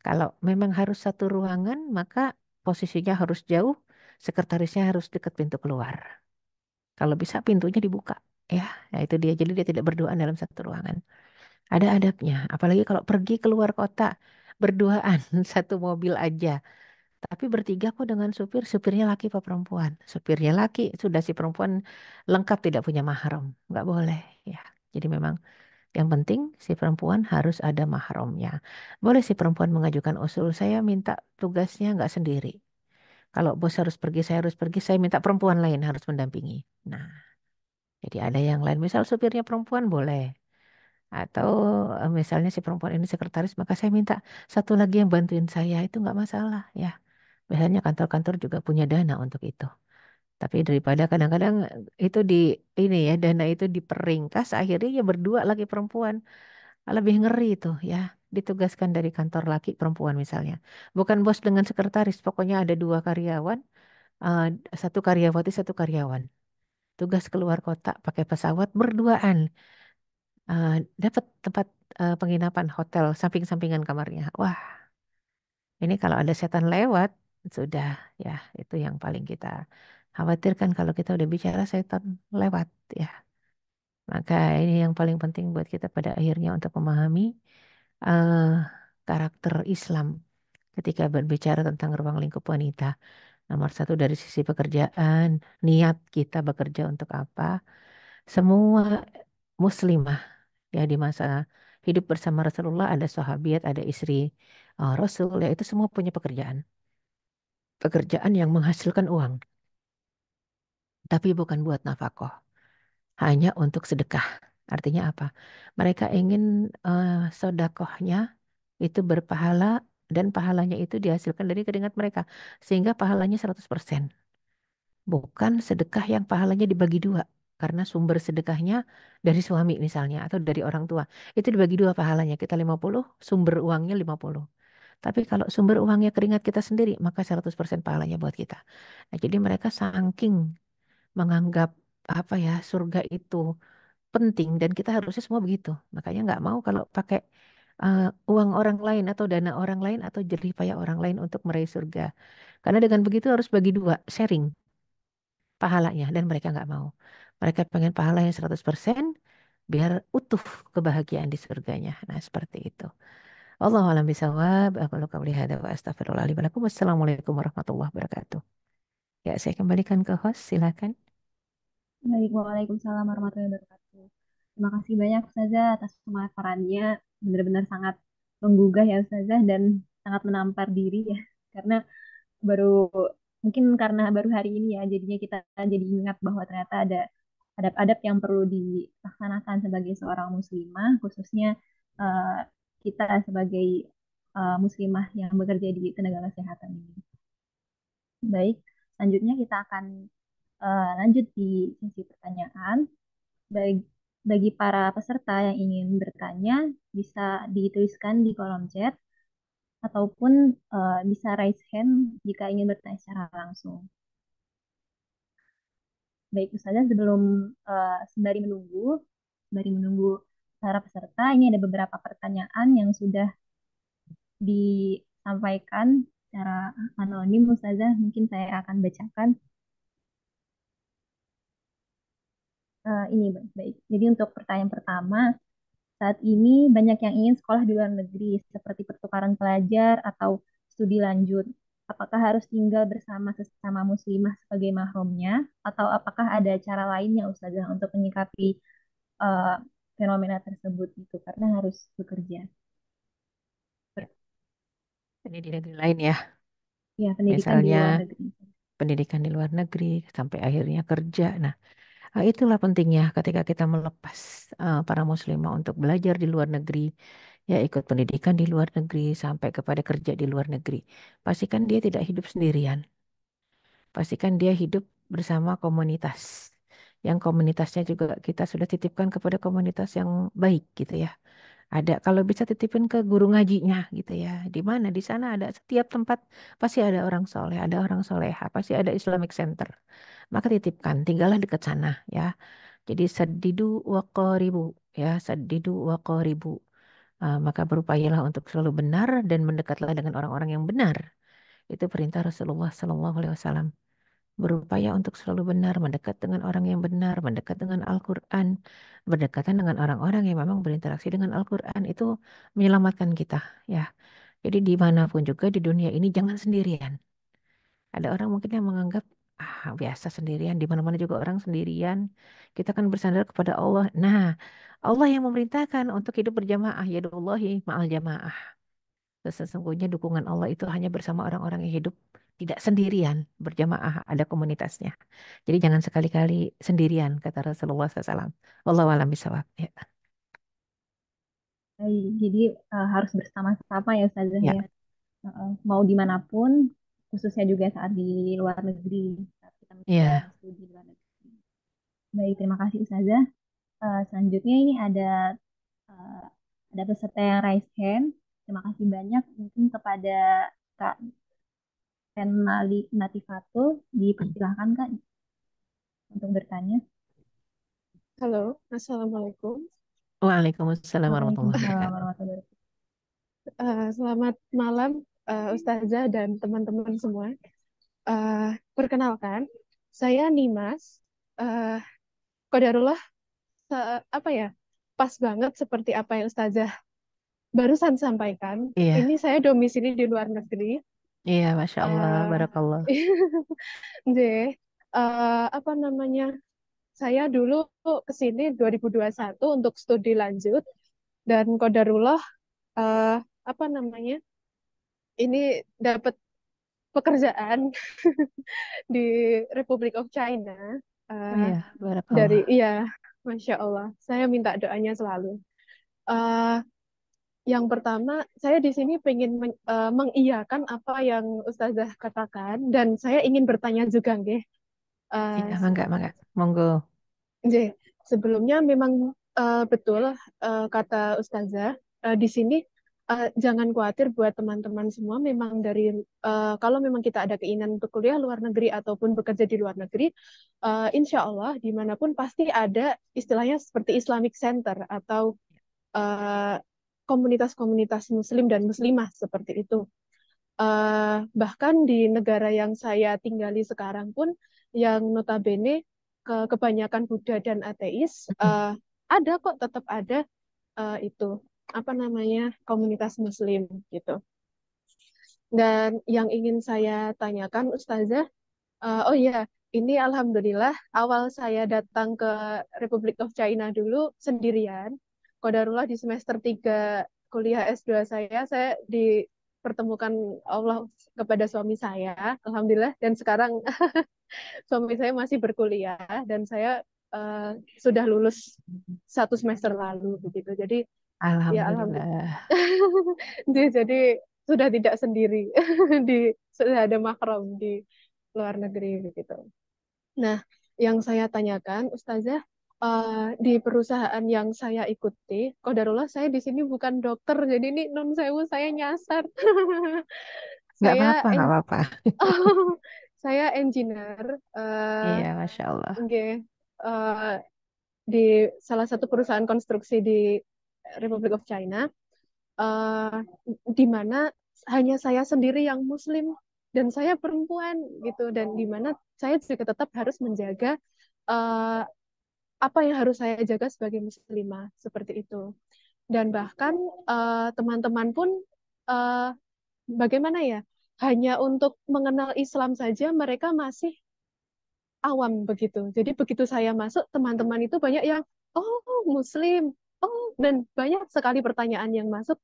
Kalau memang harus satu ruangan, maka posisinya harus jauh, sekretarisnya harus dekat pintu keluar. Kalau bisa pintunya dibuka. Ya, nah itu dia. Jadi dia tidak berduaan dalam satu ruangan. Ada adabnya. Apalagi kalau pergi keluar kota berduaan satu mobil aja. Tapi bertiga kok dengan supir. Supirnya laki apa perempuan? Supirnya laki. Sudah si perempuan lengkap tidak punya mahram. Nggak boleh. Ya. Jadi memang yang penting si perempuan harus ada mahramnya. Boleh si perempuan mengajukan usul. Saya minta tugasnya nggak sendiri. Kalau bos harus pergi, saya harus pergi. Saya minta perempuan lain harus mendampingi. Nah, jadi ada yang lain. Misal supirnya perempuan boleh. Atau misalnya si perempuan ini sekretaris, maka saya minta satu lagi yang bantuin saya. Itu nggak masalah ya. Biasanya kantor-kantor juga punya dana untuk itu. Tapi daripada kadang-kadang itu ini ya, dana itu diperingkas, akhirnya ya berdua lagi perempuan. Lebih ngeri itu ya. Ditugaskan dari kantor laki perempuan misalnya. Bukan bos dengan sekretaris, pokoknya ada dua karyawan, eh, satu karyawati, satu karyawan. Tugas keluar kota pakai pesawat berduaan. Eh, Dapat tempat penginapan hotel samping-sampingan kamarnya. Wah, ini kalau ada setan lewat, sudah ya itu yang paling kita khawatirkan kalau kita udah bicara setan lewat ya. Maka ini yang paling penting buat kita pada akhirnya untuk memahami eh, karakter Islam ketika berbicara tentang ruang lingkup wanita. Nomor satu dari sisi pekerjaan, niat kita bekerja untuk apa. Semua muslimah ya di masa hidup bersama Rasulullah ada sahabiat, ada istri Rasul, ya itu semua punya pekerjaan. Pekerjaan yang menghasilkan uang, tapi bukan buat nafkah, hanya untuk sedekah. Artinya apa? Mereka ingin sodakohnya itu berpahala dan pahalanya itu dihasilkan dari keringat mereka. Sehingga pahalanya 100%. Bukan sedekah yang pahalanya dibagi dua. Karena sumber sedekahnya dari suami misalnya atau dari orang tua. Itu dibagi dua pahalanya. Kita 50, sumber uangnya 50. Tapi kalau sumber uangnya keringat kita sendiri, maka 100% pahalanya buat kita. Nah, jadi mereka saking menganggap apa ya surga itu penting dan kita harusnya semua begitu. Makanya nggak mau kalau pakai uh, uang orang lain atau dana orang lain atau jerih payah orang lain untuk meraih surga. Karena dengan begitu harus bagi dua, sharing pahalanya dan mereka nggak mau. Mereka pengen pahalanya 100% biar utuh kebahagiaan di surganya. Nah, seperti itu. Allahu a'lam bishawab. Aku qouli hadza wa astaghfirullah li wa lakum. Wassalamualaikum warahmatullahi wabarakatuh. Ya, saya kembalikan ke host, silakan. Baik, Waalaikumsalam warahmatullahi wabarakatuh. Terima kasih banyak Ustazah atas pemaparannya. Benar-benar sangat menggugah ya Ustazah dan sangat menampar diri ya. Karena baru mungkin karena baru hari ini ya jadinya kita jadi ingat bahwa ternyata ada adab-adab yang perlu dilaksanakan sebagai seorang muslimah, khususnya eh, kita sebagai muslimah yang bekerja di tenaga kesehatan ini. Baik, selanjutnya kita akan lanjut di sesi pertanyaan. Bagi, bagi para peserta yang ingin bertanya, bisa dituliskan di kolom chat ataupun bisa raise hand jika ingin bertanya secara langsung. Baik, Ustazah, sembari menunggu para peserta, ini ada beberapa pertanyaan yang sudah disampaikan secara anonim, Ustazah. Mungkin saya akan bacakan. Ini baik. Jadi untuk pertanyaan pertama, saat ini banyak yang ingin sekolah di luar negeri, seperti pertukaran pelajar atau studi lanjut. Apakah harus tinggal bersama sesama muslimah sebagai mahramnya, atau apakah ada cara lainnya, Ustazah, untuk menyikapi eh, fenomena tersebut itu karena harus bekerja? Ya, ini di negeri lain ya. Ya, pendidikan di Misalnya luar negeri. pendidikan di luar negeri sampai akhirnya kerja. Nah, itulah pentingnya ketika kita melepas para muslimah untuk belajar di luar negeri, ya ikut pendidikan di luar negeri sampai kepada kerja di luar negeri. Pastikan dia tidak hidup sendirian. Pastikan dia hidup bersama komunitas. yang komunitasnya juga kita sudah titipkan kepada komunitas yang baik gitu ya. Ada kalau bisa titipin ke guru ngajinya gitu ya. Di mana di sana ada setiap tempat pasti ada orang soleh, ada orang soleha, pasti ada Islamic Center. Maka titipkan, tinggallah dekat sana ya. Jadi sadidu wa qaribu ya, sadidu wa qaribu. Maka berupayalah untuk selalu benar dan mendekatlah dengan orang-orang yang benar. Itu perintah Rasulullah Sallallahu Alaihi Wasallam. Berupaya untuk selalu benar, mendekat dengan orang yang benar, mendekat dengan Al-Quran, berdekatan dengan orang-orang yang memang berinteraksi dengan Al-Quran itu menyelamatkan kita ya. Jadi dimanapun juga di dunia ini jangan sendirian. Ada orang mungkin yang menganggap biasa sendirian, di mana-mana juga orang sendirian. Kita kan bersandar kepada Allah. Nah, Allah yang memerintahkan untuk hidup berjamaah, yadullahi ma'al jamaah. Sesungguhnya dukungan Allah itu hanya bersama orang-orang yang hidup tidak sendirian, berjamaah, ada komunitasnya. Jadi jangan sekali-kali sendirian, kata Rasulullah SAW. Wallahu a'lam bishawab. Ya. Baik, jadi harus bersama-sama ya Ustazah Ya. ya. Mau dimanapun, khususnya juga saat di luar negeri, saat kita mencoba Ya. studi di luar negeri. Baik, terima kasih Ustazah. Selanjutnya ini uh, ada peserta yang raise hand. Terima kasih banyak mungkin kepada Kak Renali Natifatul. Dipersilahkan Kak untuk bertanya. Halo, Assalamualaikum. Waalaikumsalam warahmatullahi Waalaikumsalam wabarakatuh. warahmatullahi wabarakatuh. Selamat malam, Ustazah dan teman-teman semua. Perkenalkan, saya Nimas. Uh, Qadarullah, apa ya, pas banget seperti apa yang Ustazah barusan sampaikan. Iya, Ini saya domisili di luar negeri. iya, Masya Allah, Uh, barakallah. Jadi, apa namanya, saya dulu ke sini 2021 untuk studi lanjut, dan Qadarullah, uh, apa namanya, ini dapat pekerjaan di Republic of China. Oh eh, iya, dari barakallah. iya, Masya Allah, saya minta doanya selalu. Eh, yang pertama, saya di sini pengen mengiyakan apa yang Ustazah katakan, dan saya ingin bertanya juga, nggih. Eh, Iya, mangga, mangga. Monggo. nggih, sebelumnya memang betul kata Ustazah, di sini jangan khawatir buat teman-teman semua. Memang dari kalau memang kita ada keinginan untuk kuliah luar negeri ataupun bekerja di luar negeri, insya Allah dimanapun pasti ada istilahnya seperti Islamic Center atau eh, komunitas-komunitas Muslim dan Muslimah seperti itu. Bahkan di negara yang saya tinggali sekarang pun, yang notabene kebanyakan Buddha dan ateis, ada kok, tetap ada itu apa namanya, komunitas Muslim gitu. Dan yang ingin saya tanyakan Ustazah, oh iya, ini alhamdulillah awal saya datang ke Republic of China dulu sendirian. Qadarullah di semester 3 kuliah S2 saya dipertemukan Allah kepada suami saya, alhamdulillah, dan sekarang suami saya masih berkuliah dan saya sudah lulus 1 semester lalu begitu. Jadi ya alhamdulillah. Alhamdulillah. Jadi sudah tidak sendiri, sudah ada mahram di luar negeri begitu. Nah, yang saya tanyakan, Ustazah, di perusahaan yang saya ikuti, qadarullah saya di sini bukan dokter, jadi ini non sewu saya nyasar. Nggak Saya apa-apa, nggak apa-apa. saya engineer, Iya, Masya Allah. nggih, eh, di salah satu perusahaan konstruksi di Republic of China, eh, di mana hanya saya sendiri yang Muslim dan saya perempuan gitu, dan di mana saya juga tetap harus menjaga eh, apa yang harus saya jaga sebagai muslimah seperti itu. Dan bahkan teman-teman pun eh, bagaimana ya, hanya untuk mengenal Islam saja mereka masih awam begitu. Jadi begitu saya masuk, teman-teman itu banyak yang, oh Muslim, oh, dan banyak sekali pertanyaan yang masuk.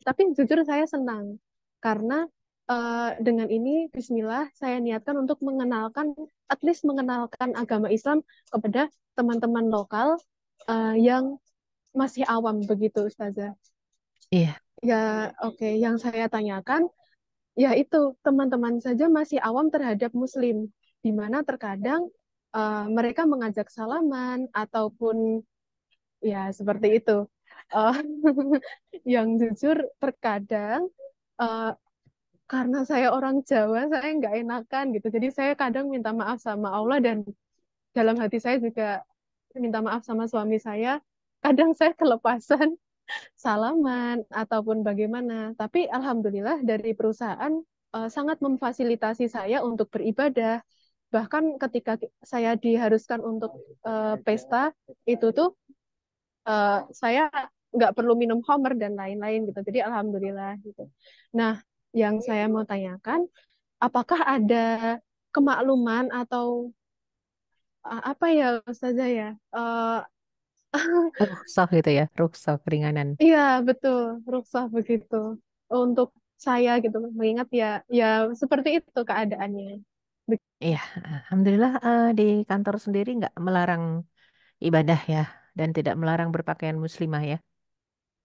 Tapi jujur saya senang karena dengan ini, Bismillah, saya niatkan untuk mengenalkan, at least mengenalkan agama Islam kepada teman-teman lokal yang masih awam begitu, Ustazah. Iya, Ya, oke. Yang saya tanyakan, ya itu, teman-teman saja masih awam terhadap Muslim, di mana terkadang mereka mengajak salaman ataupun ya seperti itu. Eh, yang jujur terkadang eh, karena saya orang Jawa, saya nggak enakan gitu. Jadi saya kadang minta maaf sama Allah dan dalam hati saya juga minta maaf sama suami saya. Kadang saya kelepasan salaman ataupun bagaimana. Tapi alhamdulillah dari perusahaan sangat memfasilitasi saya untuk beribadah. Bahkan ketika saya diharuskan untuk pesta itu tuh saya nggak perlu minum homer dan lain-lain gitu. Jadi alhamdulillah gitu. Nah, yang saya mau tanyakan, apakah ada kemakluman atau apa ya Ustazah ya? Rukhsah gitu ya, rukhsah keringanan. Iya betul, rukshoh begitu untuk saya gitu. Mengingat ya, ya seperti itu keadaannya. Iya, alhamdulillah di kantor sendiri nggak melarang ibadah ya, dan tidak melarang berpakaian muslimah ya.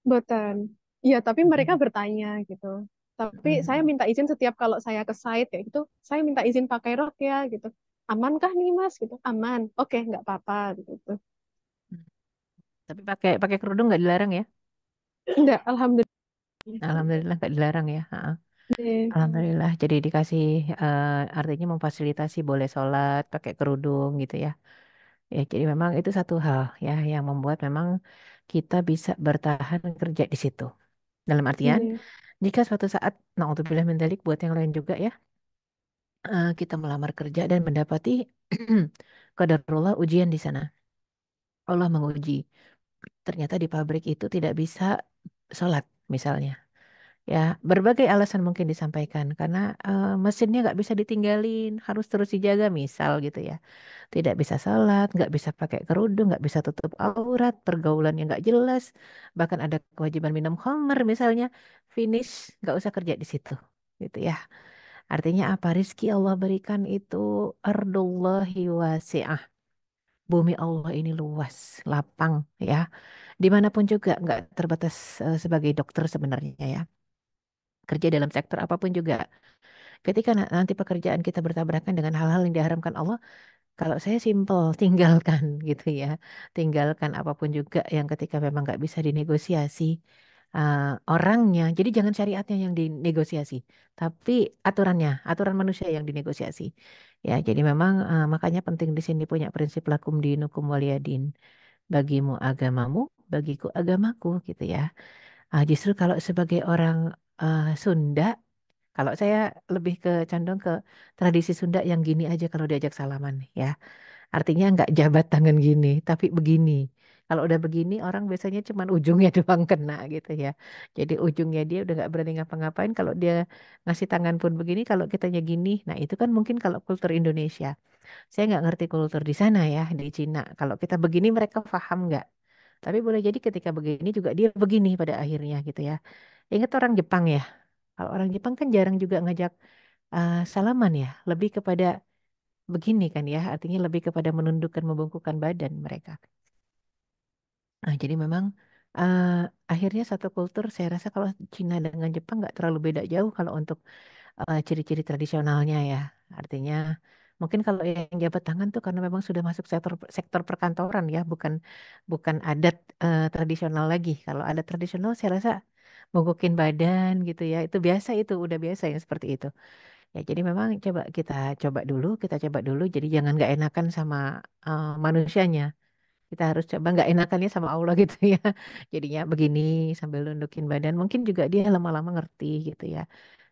Betul. Iya, tapi mereka Mm-mm. bertanya gitu. Tapi saya Mm-mm. minta izin setiap kalau saya ke site kayak gitu, saya minta izin pakai rok ya gitu. Amankah nih Mas gitu? Aman. Oke, nggak apa-apa gitu. Tapi pakai pakai kerudung nggak dilarang ya? Enggak, alhamdulillah. Alhamdulillah nggak dilarang ya. Ha. Alhamdulillah. Jadi dikasih artinya memfasilitasi boleh sholat pakai kerudung gitu ya. Ya, jadi memang itu satu hal ya yang membuat memang kita bisa bertahan kerja di situ. Dalam artian, Iya, jika suatu saat, naudzubillah min dzalik buat yang lain juga ya, kita melamar kerja dan mendapati qadarullah ujian di sana. Allah menguji. Ternyata di pabrik itu tidak bisa sholat misalnya. Ya, berbagai alasan mungkin disampaikan karena mesinnya nggak bisa ditinggalin, harus terus dijaga misal gitu ya. Tidak bisa sholat, nggak bisa pakai kerudung, nggak bisa tutup aurat, pergaulannya nggak jelas, bahkan ada kewajiban minum khamr misalnya, finish, nggak usah kerja di situ, gitu ya. Artinya apa? Rizki Allah berikan itu ardullahi wasi'ah. Bumi Allah ini luas, lapang ya. Dimanapun juga nggak terbatas sebagai dokter sebenarnya ya. Kerja dalam sektor apapun juga. Ketika nanti pekerjaan kita bertabrakan dengan hal-hal yang diharamkan Allah, kalau saya simpel, tinggalkan gitu ya. Tinggalkan apapun juga yang ketika memang nggak bisa dinegosiasi uh, orangnya. Jadi jangan syariatnya yang dinegosiasi, tapi aturannya, aturan manusia yang dinegosiasi. Ya, jadi memang makanya penting di sini punya prinsip lakum dinukum waliyadin. Bagimu agamamu, bagiku agamaku gitu ya. Justru kalau sebagai orang Sunda, kalau saya lebih ke condong ke tradisi Sunda yang gini aja kalau diajak salaman ya. Artinya nggak jabat tangan gini, tapi begini. Kalau udah begini, orang biasanya cuman ujungnya doang kena gitu ya. Jadi ujungnya dia udah nggak berani ngapa-ngapain. Kalau dia ngasih tangan pun begini, kalau kitanya gini, nah itu kan mungkin kalau kultur Indonesia. Saya nggak ngerti kultur di sana ya, di Cina. Kalau kita begini, mereka paham nggak? Tapi boleh jadi ketika begini juga dia begini pada akhirnya gitu ya. Ingat orang Jepang ya. Kalau orang Jepang kan jarang juga ngajak salaman ya. Lebih kepada begini kan ya, artinya lebih kepada menundukkan, membungkukkan badan mereka. Nah, jadi memang eh, akhirnya satu kultur, saya rasa kalau Cina dengan Jepang nggak terlalu beda jauh kalau untuk ciri-ciri tradisionalnya ya. Artinya mungkin kalau yang jabat tangan tuh karena memang sudah masuk sektor sektor perkantoran ya, bukan bukan adat tradisional lagi. Kalau adat tradisional saya rasa bungkukin badan gitu ya, itu biasa itu udah biasa yang seperti itu. Ya, jadi memang kita coba dulu. Jadi jangan nggak enakan sama manusianya. Kita harus coba nggak enakannya sama Allah gitu ya. Jadinya begini sambil nundukin badan. Mungkin juga dia lama-lama ngerti gitu ya.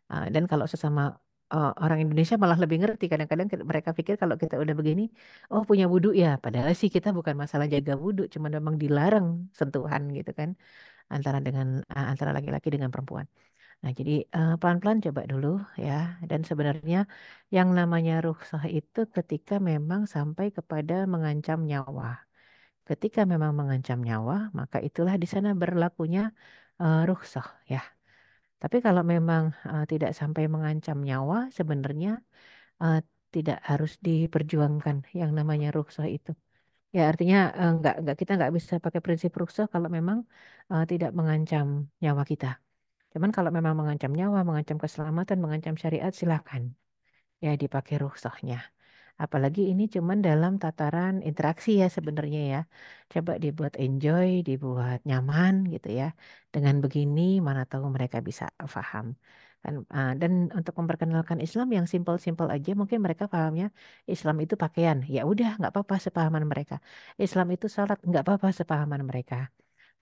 Dan kalau sesama orang Indonesia malah lebih ngerti. Kadang-kadang mereka pikir kalau kita udah begini, oh punya wudhu ya. Padahal sih kita bukan masalah jaga wudhu, cuman memang dilarang sentuhan gitu kan antara laki-laki dengan perempuan. Nah, jadi pelan-pelan coba dulu ya. Dan sebenarnya yang namanya rukhsah itu ketika memang sampai kepada mengancam nyawa. Ketika memang mengancam nyawa, maka itulah di sana berlakunya rukhsah ya. Tapi kalau memang tidak sampai mengancam nyawa, sebenarnya eh, tidak harus diperjuangkan yang namanya rukhsah itu. Ya artinya kita nggak bisa pakai prinsip rukhsah kalau memang tidak mengancam nyawa kita. Cuman kalau memang mengancam nyawa, mengancam keselamatan, mengancam syariat, silakan ya dipakai rukhsahnya. Apalagi ini cuman dalam tataran interaksi ya sebenarnya ya. Coba dibuat enjoy, dibuat nyaman gitu ya. Dengan begini mana tahu mereka bisa paham. Kan, dan untuk memperkenalkan Islam yang simpel-simpel aja mungkin mereka pahamnya Islam itu pakaian. Ya udah nggak apa-apa sepahaman mereka. Islam itu salat nggak apa-apa sepahaman mereka.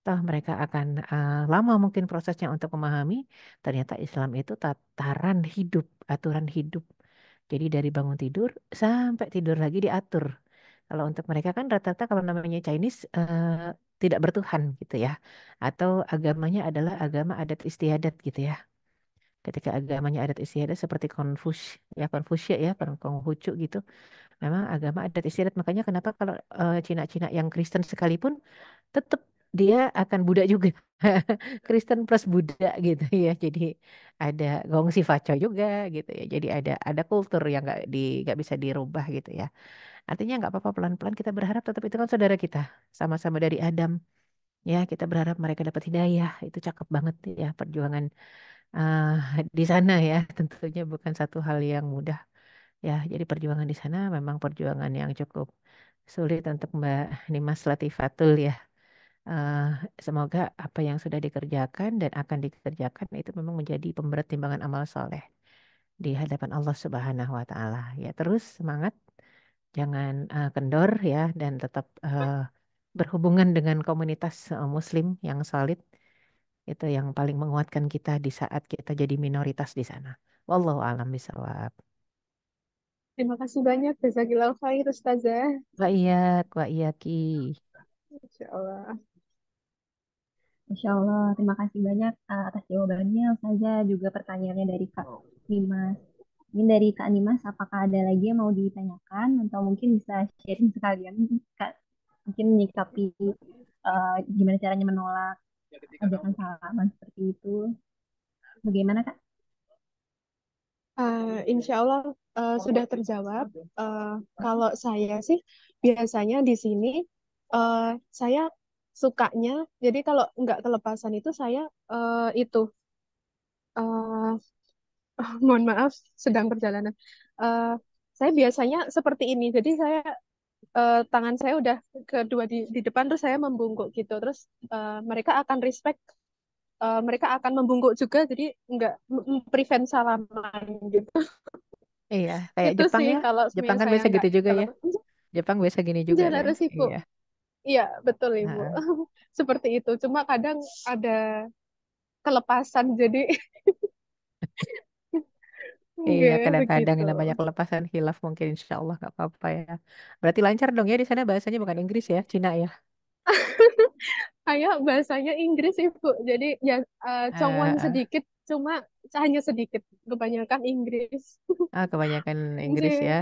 Toh mereka akan lama mungkin prosesnya untuk memahami ternyata Islam itu tataran hidup, aturan hidup. Jadi dari bangun tidur sampai tidur lagi diatur. Kalau untuk mereka kan rata-rata kalau namanya Chinese tidak bertuhan gitu ya. Atau agamanya adalah agama adat istiadat gitu ya. Ketika agamanya adat istiadat seperti Konfusia ya, Konghucu gitu. Memang agama adat istiadat. Makanya kenapa kalau Cina-Cina yang Kristen sekalipun tetap dia akan Buddha juga. Kristen plus Buddha gitu ya. Jadi ada gongsi faco juga gitu ya. Jadi ada kultur yang nggak bisa dirubah gitu ya. Artinya nggak apa-apa pelan-pelan kita berharap tetap itu kan saudara kita. Sama-sama dari Adam. Ya, kita berharap mereka dapat hidayah. Itu cakep banget ya perjuangan eh, di sana ya. Tentunya bukan satu hal yang mudah. Ya, jadi perjuangan di sana memang perjuangan yang cukup sulit untuk Mbak Nimas Latifatul ya. Eh, Semoga apa yang sudah dikerjakan dan akan dikerjakan itu memang menjadi pemberat timbangan amal soleh di hadapan Allah Subhanahu wa Ta'ala. Ya, terus semangat, jangan kendor ya, dan tetap berhubungan dengan komunitas Muslim yang solid. Itu yang paling menguatkan kita di saat kita jadi minoritas di sana. Wallahu a'lam bishawab. Terima kasih banyak. Jazakillah khair, Ustazah. Wa iya ki. Insya Allah. Insya Allah, terima kasih banyak atas jawabannya. Ustazah juga pertanyaannya dari Kak Dimas. Mungkin dari Kak Dimas, apakah ada lagi yang mau ditanyakan atau mungkin bisa sharing sekalian Kak, mungkin menyikapi gimana caranya menolak ajakan salaman seperti itu. Bagaimana Kak? Insya Allah sudah terjawab. Kalau saya sih biasanya di sini eh, saya sukanya, jadi kalau nggak kelepasan itu saya itu eh, mohon maaf sedang perjalanan. Eh, saya biasanya seperti ini. Jadi saya tangan saya udah kedua di depan terus saya membungkuk gitu. Terus mereka akan respect, mereka akan membungkuk juga. Jadi nggak prevent salaman gitu. Iya, kayak Itu Jepang sih ya. kalau Jepang semuanya kan saya biasa nggak gitu juga ya. kalau Jepang biasa gini juga jangan kan. harus ibu. Iya. Iya, betul Ibu. Heeh. Seperti itu. Cuma kadang ada kelepasan jadi Iya, nggak kadang-kadang begitu. yang namanya kelepasan hilaf mungkin insya Allah nggak apa-apa ya. Berarti lancar dong ya di sana bahasanya bukan Inggris ya, Cina ya. Kayak bahasanya Inggris Ibu. Jadi ya Congwon Eh, sedikit, cuma hanya sedikit. Kebanyakan Inggris. Kebanyakan Inggris Jadi, ya.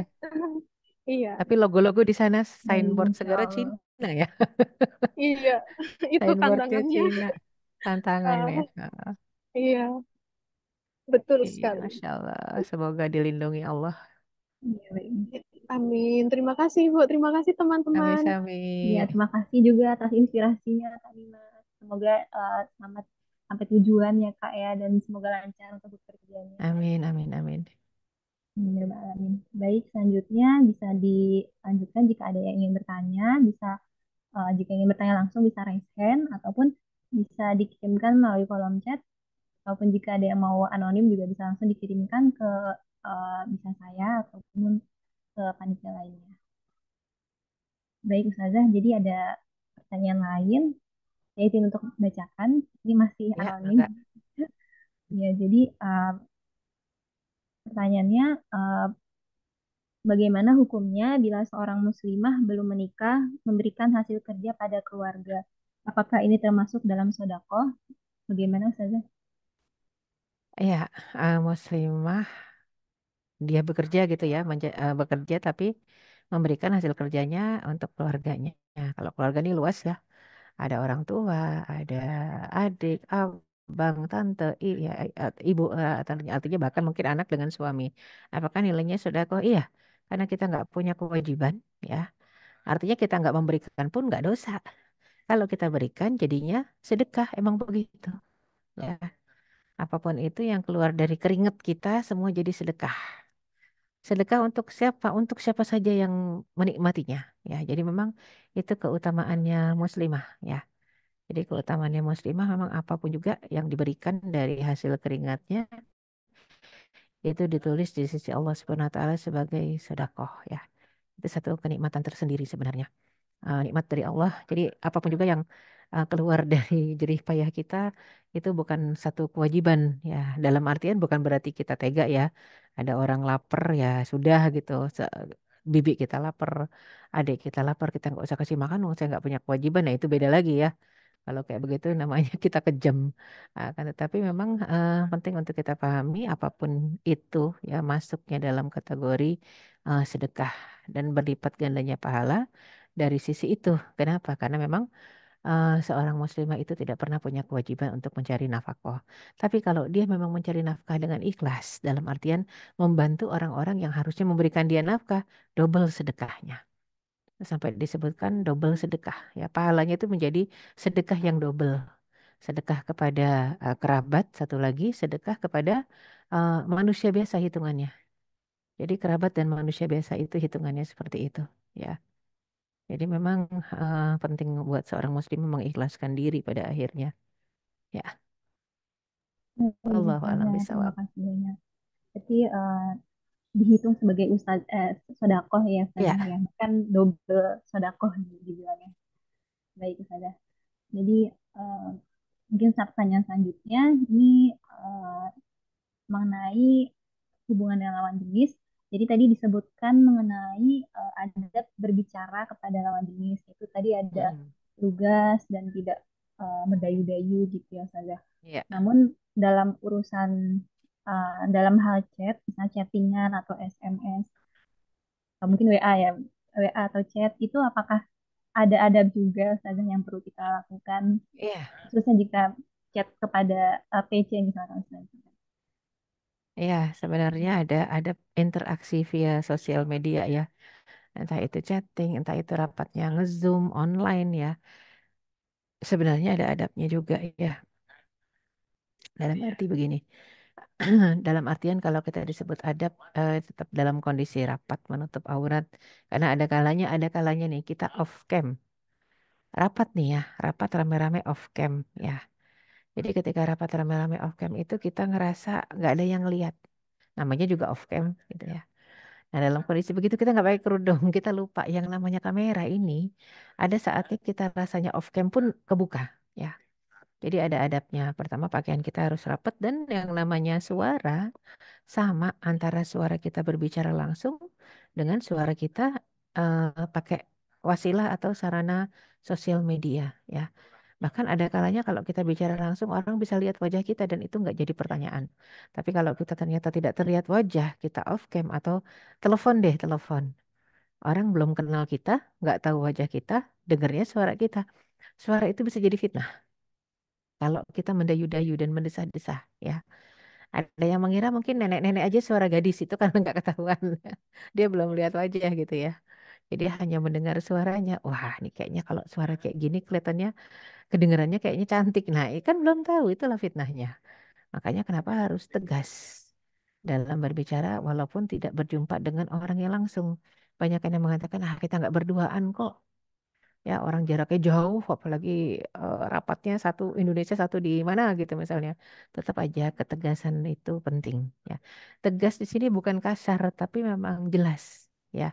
iya, Tapi logo-logo di sana Baik, signboard Insya segala Allah. Cina ya. iya. Itu Signboardnya tantangannya. Cina. Tantangannya. Ah, iya, betul Iya, sekali. Masya Allah. Semoga dilindungi Allah. Iya, baik. Amin. Terima kasih Ibu. Terima kasih teman-teman. Iya, Sami-sami. terima kasih juga atas inspirasinya Kak Dimas. Semoga selamat sampai tujuan ya Kak ya, dan semoga lancar untuk bekerjanya. Amin, amin, amin. Amin, ya Rabbal Alamin. Baik, selanjutnya bisa dilanjutkan jika ada yang ingin bertanya, bisa jika ingin bertanya langsung bisa raise hand ataupun bisa dikirimkan melalui kolom chat, ataupun jika ada yang mau anonim juga bisa langsung dikirimkan ke bisa saya ataupun ke panitia lainnya. Baik Ustazah, jadi ada pertanyaan lain yaitu untuk bacakan. Ini masih Ya, anonim. enggak. Ya, jadi pertanyaannya bagaimana hukumnya bila seorang muslimah belum menikah memberikan hasil kerja pada keluarga? Apakah ini termasuk dalam sedekah? Bagaimana Ustazah? Ya, muslimah dia bekerja gitu ya, bekerja tapi memberikan hasil kerjanya untuk keluarganya. Kalau keluarga ini luas ya, ada orang tua, ada adik, abang, tante, ya, ibu, artinya bahkan mungkin anak dengan suami. Apakah nilainya sedekah? Iya, karena kita nggak punya kewajiban, ya. Artinya kita nggak memberikan pun nggak dosa. Kalau kita berikan jadinya sedekah, emang begitu. Ya, apapun itu yang keluar dari keringat kita semua jadi sedekah. Sedekah untuk siapa? Untuk siapa saja yang menikmatinya. Ya, jadi memang itu keutamaannya muslimah. Ya, jadi keutamaannya muslimah memang apapun juga yang diberikan dari hasil keringatnya itu ditulis di sisi Allah Subhanahu Wa Taala sebagai sedekah. Ya, itu satu kenikmatan tersendiri sebenarnya. Nikmat dari Allah. Jadi apapun juga yang keluar dari jerih payah kita itu bukan satu kewajiban ya. Dalam artian bukan berarti kita tega ya. Ada orang lapar ya sudah gitu. Bibi kita lapar, adik kita lapar, kita nggak usah kasih makan, saya nggak punya kewajiban. Nah itu beda lagi ya. Kalau kayak begitu namanya kita kejam. Kan tetapi memang penting untuk kita pahami apapun itu ya masuknya dalam kategori sedekah dan berlipat gandanya pahala dari sisi itu. Kenapa? Karena memang seorang muslimah itu tidak pernah punya kewajiban untuk mencari nafkah. Tapi kalau dia memang mencari nafkah dengan ikhlas, dalam artian membantu orang-orang yang harusnya memberikan dia nafkah, double sedekahnya. Sampai disebutkan double sedekah. Ya, pahalanya itu menjadi sedekah yang double. Sedekah kepada kerabat, satu lagi sedekah kepada manusia biasa hitungannya. Jadi kerabat dan manusia biasa itu hitungannya seperti itu. Ya. Jadi memang penting buat seorang muslim mengikhlaskan diri pada akhirnya. Ya, Baik, Allah alam Ustazah, terima bisawab. kasih banyak. Jadi dihitung sebagai sodakoh ya Ustazah Ya, ya, kan double sodakoh dibilangnya. Baik Ustazah. Jadi eh, mungkin pertanyaan selanjutnya ini mengenai hubungan dengan lawan jenis. Jadi tadi disebutkan mengenai adab berbicara kepada lawan jenis. Itu tadi ada mm, lugas dan tidak mendayu-dayu gitu ya Ustazah. ya, Namun dalam urusan dalam hal chat, misalnya chattingan atau SMS, atau mungkin WA ya, WA atau chat itu apakah ada adab juga Ustazah yang perlu kita lakukan, ya, khususnya jika chat kepada PC misalkan Ustazah. ya. Sebenarnya ada interaksi via sosial media ya. Entah itu chatting, entah itu rapatnya nge-zoom online ya. Sebenarnya ada adabnya juga ya. Dalam arti begini. Dalam artian kalau kita disebut adab tetap dalam kondisi rapat menutup aurat. Karena ada kalanya nih kita off cam. Rapat nih ya, rapat rame-rame off cam ya. Jadi ketika rapat rame-rame off cam itu kita ngerasa nggak ada yang lihat. Namanya juga off cam gitu ya. Nah dalam kondisi begitu kita nggak pakai kerudung, kita lupa yang namanya kamera ini. Ada saatnya kita rasanya off cam pun kebuka ya. Jadi ada adabnya. Pertama pakaian kita harus rapat dan yang namanya suara sama antara suara kita berbicara langsung dengan suara kita pakai wasilah atau sarana sosial media ya. Bahkan ada kalanya kalau kita bicara langsung orang bisa lihat wajah kita dan itu nggak jadi pertanyaan. Tapi kalau kita ternyata tidak terlihat wajah, kita off cam atau telepon deh, telepon. Orang belum kenal kita, nggak tahu wajah kita, dengarnya suara kita. Suara itu bisa jadi fitnah. Kalau kita mendayu-dayu dan mendesah-desah ya. Ada yang mengira mungkin nenek-nenek aja suara gadis itu karena nggak ketahuan. Dia belum lihat wajah gitu ya. Jadi hanya mendengar suaranya. Wah, ini kayaknya kalau suara kayak gini kelihatannya kedengarannya kayaknya cantik. Nah, kan belum tahu itulah fitnahnya. Makanya kenapa harus tegas dalam berbicara walaupun tidak berjumpa dengan orang yang langsung. Banyak yang mengatakan, ah kita nggak berduaan kok. Ya orang jaraknya jauh, apalagi rapatnya satu Indonesia satu di mana gitu misalnya. Tetap aja ketegasan itu penting. Ya, tegas di sini bukan kasar tapi memang jelas. Ya,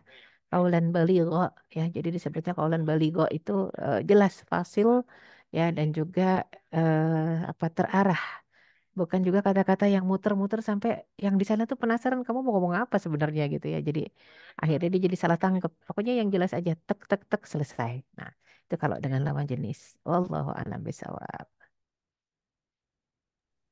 kaulan baligho ya. Jadi disebutnya kaulan baligho itu jelas, fasil ya dan juga apa terarah. Bukan juga kata-kata yang muter-muter sampai yang di sana tuh penasaran kamu mau ngomong apa sebenarnya gitu ya. Jadi akhirnya dia jadi salah tangkap. Pokoknya yang jelas aja tek tek tek selesai. Nah, itu kalau dengan lawan jenis. Wallahu a'lam bishawab.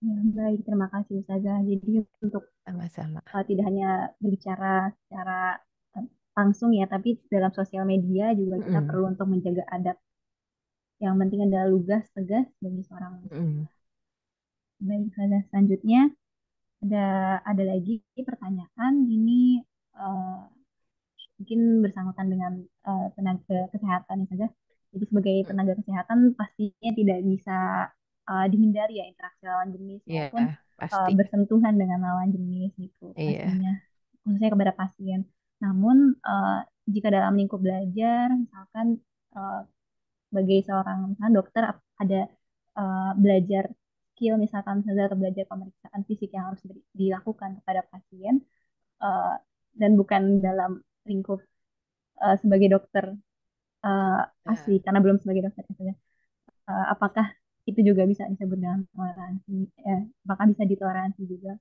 Ya, baik, terima kasih Ustazah. Jadi untuk Sama-sama. tidak hanya berbicara secara eh, langsung ya, tapi dalam sosial media juga kita Mm-mm. perlu untuk menjaga adab. Yang penting adalah lugas, tegas bagi seorang muslim. Mm-mm. Baik, Ustazah. Selanjutnya ada ada lagi pertanyaan ini eh, mungkin bersangkutan dengan tenaga kesehatan ya saja. Jadi sebagai tenaga kesehatan pastinya tidak bisa dihindari ya interaksi lawan jenis Iya, maupun pasti. bersentuhan dengan lawan jenis gitu Iya. pastinya. khususnya kepada pasien. Namun jika dalam lingkup belajar, misalkan eh, sebagai seorang misalkan dokter ada belajar skill misalkan saja atau belajar pemeriksaan fisik yang harus dilakukan kepada pasien eh, dan bukan dalam lingkup sebagai dokter eh, asli Nah, karena belum sebagai dokter misalnya. Apakah itu juga bisa disebut dengan toleransi? Apakah bisa ditoleransi juga?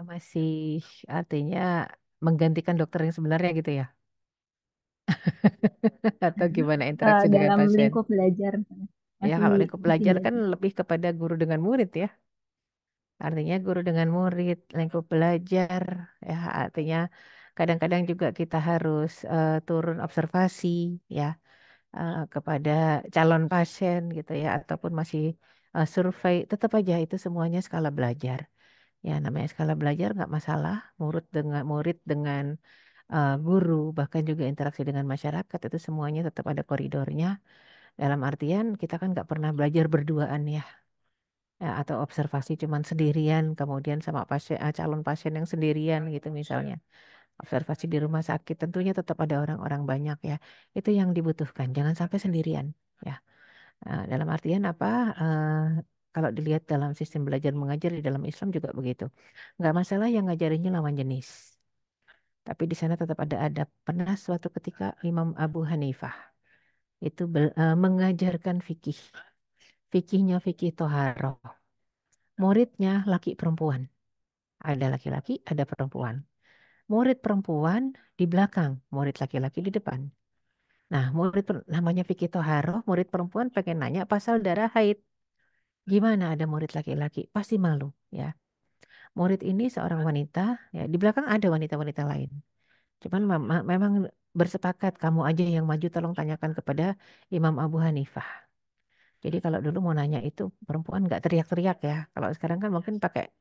masih artinya menggantikan dokter yang sebenarnya gitu ya? Atau gimana interaksi dengan Dalam pasien? lingkup belajar misalnya. Ya, Masih kalau lingkup masih belajar kan belajar. lebih kepada guru dengan murid ya. Artinya guru dengan murid, lingkup belajar, ya artinya kadang-kadang juga kita harus turun observasi ya kepada calon pasien gitu ya, ataupun masih survei, tetap aja itu semuanya skala belajar. Ya namanya skala belajar nggak masalah, murid dengan guru, bahkan juga interaksi dengan masyarakat itu semuanya tetap ada koridornya. Dalam artian kita kan nggak pernah belajar berduaan ya. Ya, atau observasi cuman sendirian, kemudian sama pasien, calon pasien yang sendirian gitu misalnya. Observasi di rumah sakit tentunya tetap ada orang-orang banyak ya. Itu yang dibutuhkan, jangan sampai sendirian ya. Dalam artian apa? Kalau dilihat dalam sistem belajar mengajar di dalam Islam juga begitu. Nggak masalah yang ngajarinnya lawan jenis. Tapi di sana tetap ada adab. Pernah suatu ketika Imam Abu Hanifah itu mengajarkan fikih. Fikihnya fikih toharoh. Muridnya laki perempuan. Ada laki-laki, ada perempuan. Murid perempuan di belakang, murid laki-laki di depan. Nah, namanya fikih toharoh, murid perempuan pengen nanya pasal darah haid. Gimana ada murid laki-laki? Pasti malu, ya. Murid ini seorang wanita, ya. Di belakang ada wanita-wanita lain. Cuman memang bersepakat kamu aja yang maju tolong tanyakan kepada Imam Abu Hanifah. Jadi kalau dulu mau nanya itu perempuan nggak teriak-teriak ya. Kalau sekarang kan mungkin pakai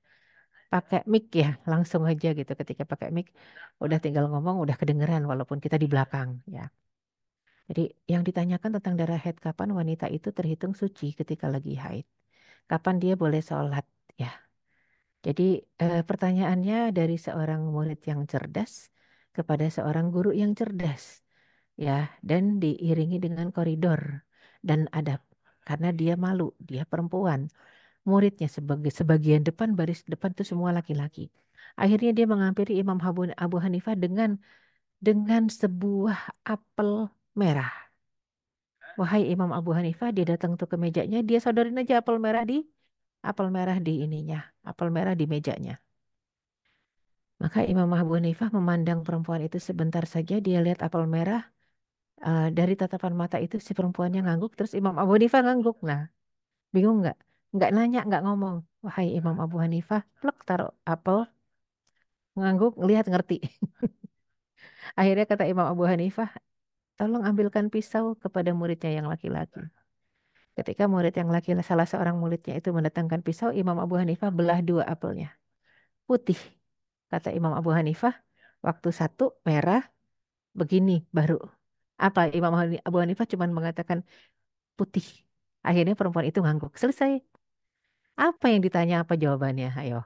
pakai mic ya, langsung aja gitu. Ketika pakai mic udah tinggal ngomong udah kedengeran walaupun kita di belakang ya. Jadi yang ditanyakan tentang darah haid kapan wanita itu terhitung suci ketika lagi haid. Kapan dia boleh sholat ya. Jadi pertanyaannya dari seorang murid yang cerdas kepada seorang guru yang cerdas ya, dan diiringi dengan koridor dan adab karena dia malu, dia perempuan. Muridnya sebagai sebagian depan baris depan itu semua laki-laki. Akhirnya dia menghampiri Imam Abu Hanifah dengan sebuah apel merah. Wahai Imam Abu Hanifah, dia datang tuh ke mejanya, dia sodorin aja apel merah di ininya, apel merah di mejanya. Maka Imam Abu Hanifah memandang perempuan itu sebentar saja, dia lihat apel merah, dari tatapan mata itu si perempuannya ngangguk, terus Imam Abu Hanifah ngangguk. Nah, bingung nggak? Nggak nanya, nggak ngomong. Wahai Imam Abu Hanifah, plek taruh apel, ngangguk, ngelihat ngerti. Akhirnya kata Imam Abu Hanifah, tolong ambilkan pisau kepada muridnya yang laki-laki. Ketika murid yang laki salah seorang muridnya itu mendatangkan pisau, Imam Abu Hanifah belah dua apelnya. Putih, kata Imam Abu Hanifah. Waktu satu merah, begini baru. Apa Imam Abu Hanifah cuma mengatakan putih. Akhirnya perempuan itu ngangguk. Selesai. Apa yang ditanya, apa jawabannya? Ayo.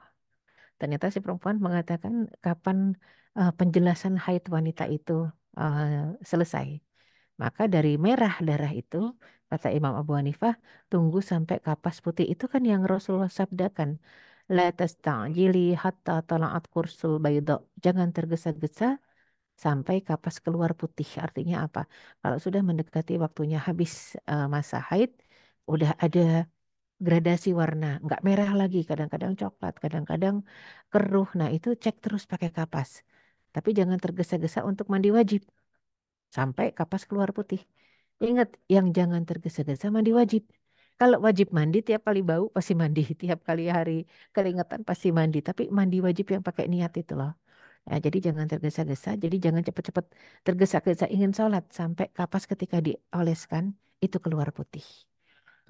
Ternyata si perempuan mengatakan kapan penjelasan haid wanita itu eh, selesai. Maka dari merah darah itu, kata Imam Abu Hanifah, tunggu sampai kapas putih itu kan yang Rasulullah sabdakan. La tasta'jili hatta tala'at kursul bayda. Jangan tergesa-gesa sampai kapas keluar putih. Artinya apa? Kalau sudah mendekati waktunya habis masa haid, udah ada gradasi warna, nggak merah lagi, kadang-kadang coklat, kadang-kadang keruh. Nah, itu cek terus pakai kapas. Tapi jangan tergesa-gesa untuk mandi wajib sampai kapas keluar putih. Ingat, yang jangan tergesa-gesa mandi wajib. Kalau wajib mandi tiap kali bau pasti mandi, tiap kali hari keringetan pasti mandi. Tapi mandi wajib yang pakai niat itu loh. Ya, jadi jangan tergesa-gesa, jadi jangan cepet-cepet tergesa-gesa ingin sholat sampai kapas ketika dioleskan itu keluar putih.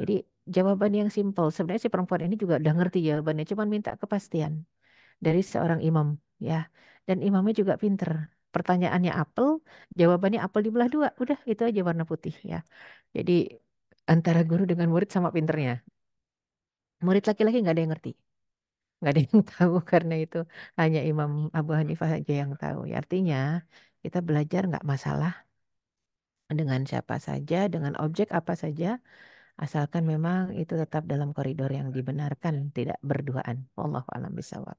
Jadi jawaban yang simpel. Sebenarnya si perempuan ini juga udah ngerti jawabannya, cuman minta kepastian dari seorang imam ya. Dan imamnya juga pinter. Pertanyaannya apel, jawabannya apel dibelah dua. Udah itu aja warna putih ya. Jadi antara guru dengan murid sama pinternya. Murid laki-laki nggak ada yang ngerti. nggak ada yang tahu karena itu hanya Imam Abu Hanifah aja yang tahu. Ya, artinya kita belajar nggak masalah dengan siapa saja, dengan objek apa saja, asalkan memang itu tetap dalam koridor yang dibenarkan, tidak berduaan. Wallahu a'lam bishawab.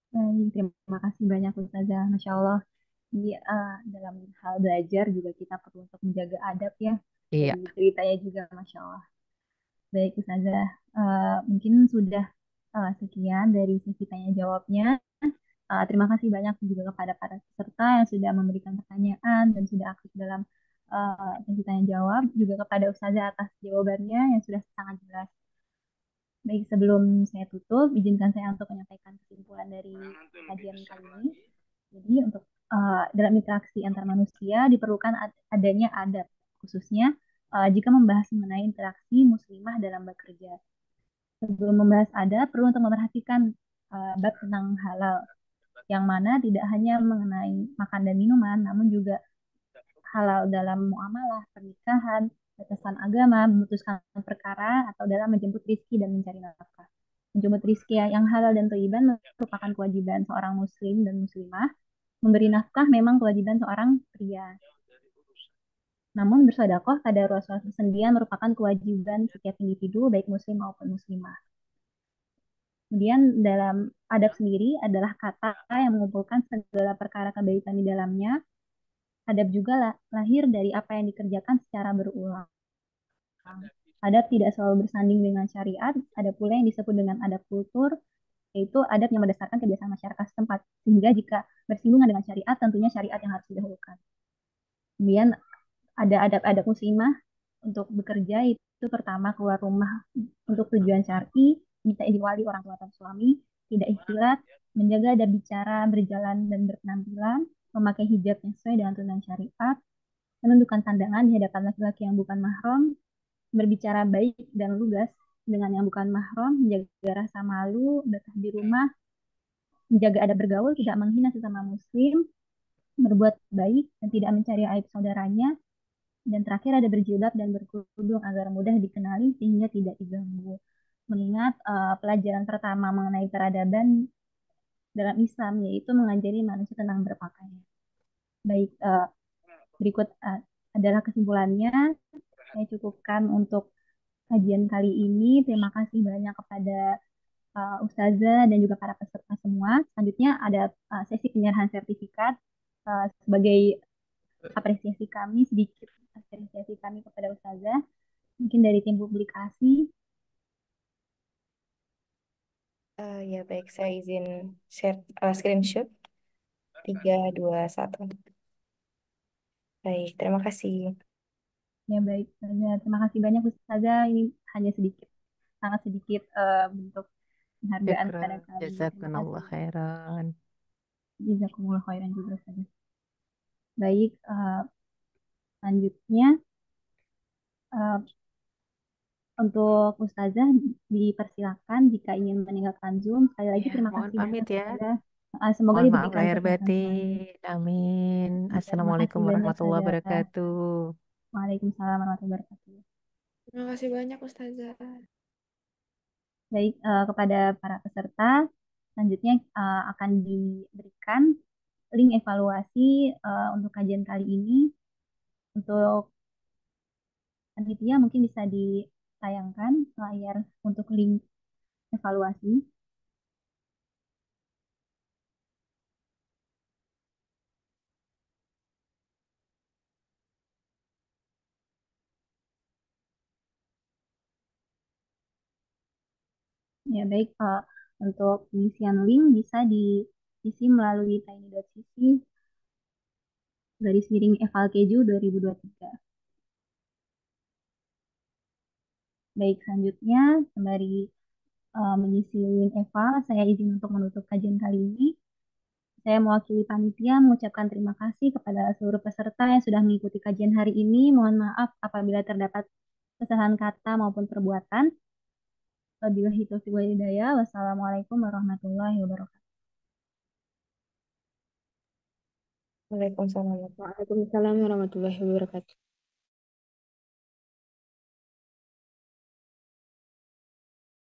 Baik, terima kasih banyak Ustazah. Masya Allah, di dalam hal belajar juga kita perlu untuk menjaga adab ya. Iya, Dari ceritanya juga Masya Allah. Baik Ustazah, mungkin sudah sekian dari sesi tanya jawabnya. Terima kasih banyak juga kepada para peserta yang sudah memberikan pertanyaan dan sudah aktif dalam sesi tanya jawab. Juga kepada Ustazah atas jawabannya yang sudah sangat jelas. Baik, sebelum saya tutup, izinkan saya untuk menyampaikan kesimpulan dari kajian kali ini. Jadi, untuk dalam interaksi antar manusia diperlukan adanya adab, khususnya jika membahas mengenai interaksi muslimah dalam bekerja. Sebelum membahas adab, perlu untuk memperhatikan bab tentang halal, yang mana tidak hanya mengenai makan dan minuman, namun juga halal dalam muamalah, pernikahan, batasan agama, memutuskan perkara, atau dalam menjemput rizki dan mencari nafkah. Menjemput rizki yang halal dan thayyiban merupakan kewajiban seorang muslim dan muslimah. Memberi nafkah memang kewajiban seorang pria. Namun bersedekah pada Rasulullah sendirian merupakan kewajiban setiap individu, baik muslim maupun muslimah. Kemudian dalam adab sendiri adalah kata yang mengumpulkan segala perkara kebaikan di dalamnya. Adab juga lahir dari apa yang dikerjakan secara berulang. Adab tidak selalu bersanding dengan syariat, ada pula yang disebut dengan adab kultur, yaitu adab yang berdasarkan kebiasaan masyarakat setempat. Sehingga jika bersinggungan dengan syariat, tentunya syariat yang harus didahulukan. Kemudian ada adab-adab muslimah untuk bekerja, itu pertama keluar rumah untuk tujuan syar'i, minta izin wali orang tua atau suami, tidak ikhtilat, menjaga adab bicara, berjalan dan berpenampilan, memakai hijab yang sesuai dengan tuntunan syariat, menundukkan pandangan di hadapan laki-laki yang bukan mahram, berbicara baik dan lugas dengan yang bukan mahram, menjaga rasa malu, betah di rumah, menjaga adab bergaul, tidak menghina sesama muslim, berbuat baik dan tidak mencari aib saudaranya, dan terakhir ada berjilbab dan berkerudung agar mudah dikenali sehingga tidak diganggu. Mengingat pelajaran pertama mengenai peradaban dalam Islam yaitu mengajari manusia tentang berpakaian. Baik, berikut adalah kesimpulannya. Saya cukupkan untuk kajian kali ini. Terima kasih banyak kepada Ustazah dan juga para peserta semua. Selanjutnya ada sesi penyerahan sertifikat sebagai apresiasi kami, sedikit apresiasi kami kepada Ustazah. Mungkin dari tim publikasi. Ya baik, saya izin share screenshot 3, 2, 1. Baik, terima kasih. Ya baik, Ustazah. Terima kasih banyak Ustazah. Ini hanya sedikit, sangat sedikit bentuk penghargaan kepada syukran. kami. Terima Jazakumullah kasih. khairan. Jazakumullah khairan juga Ustazah. Baik, selanjutnya eh, untuk Ustazah dipersilakan jika ingin meninggalkan Zoom. Sekali lagi Ya, terima mohon kasih banyak pamit ya. Ustazah. Semoga Mohon maaf diberikan lahir kesehatan selalu. batin. Amin. Ya, terima Assalamualaikum kasih banyak warahmatullahi Ustazah. wabarakatuh. Waalaikumsalam warahmatullahi wabarakatuh. Terima kasih banyak Ustazah. Baik, kepada para peserta, selanjutnya akan diberikan link evaluasi untuk kajian kali ini. Untuk panitia mungkin bisa ditayangkan layar untuk link evaluasi. Ya baik, untuk pengisian link bisa diisi melalui tiny.cc garis miring eval keju 2023. Baik, selanjutnya sembari mengisi link eval, saya izin untuk menutup kajian kali ini. Saya mewakili panitia mengucapkan terima kasih kepada seluruh peserta yang sudah mengikuti kajian hari ini. Mohon maaf apabila terdapat kesalahan kata maupun perbuatan. Wabillahi taufiq wal hidayah. Wassalamualaikum warahmatullahi wabarakatuh. Waalaikumsalam. Waalaikumsalam warahmatullahi wabarakatuh.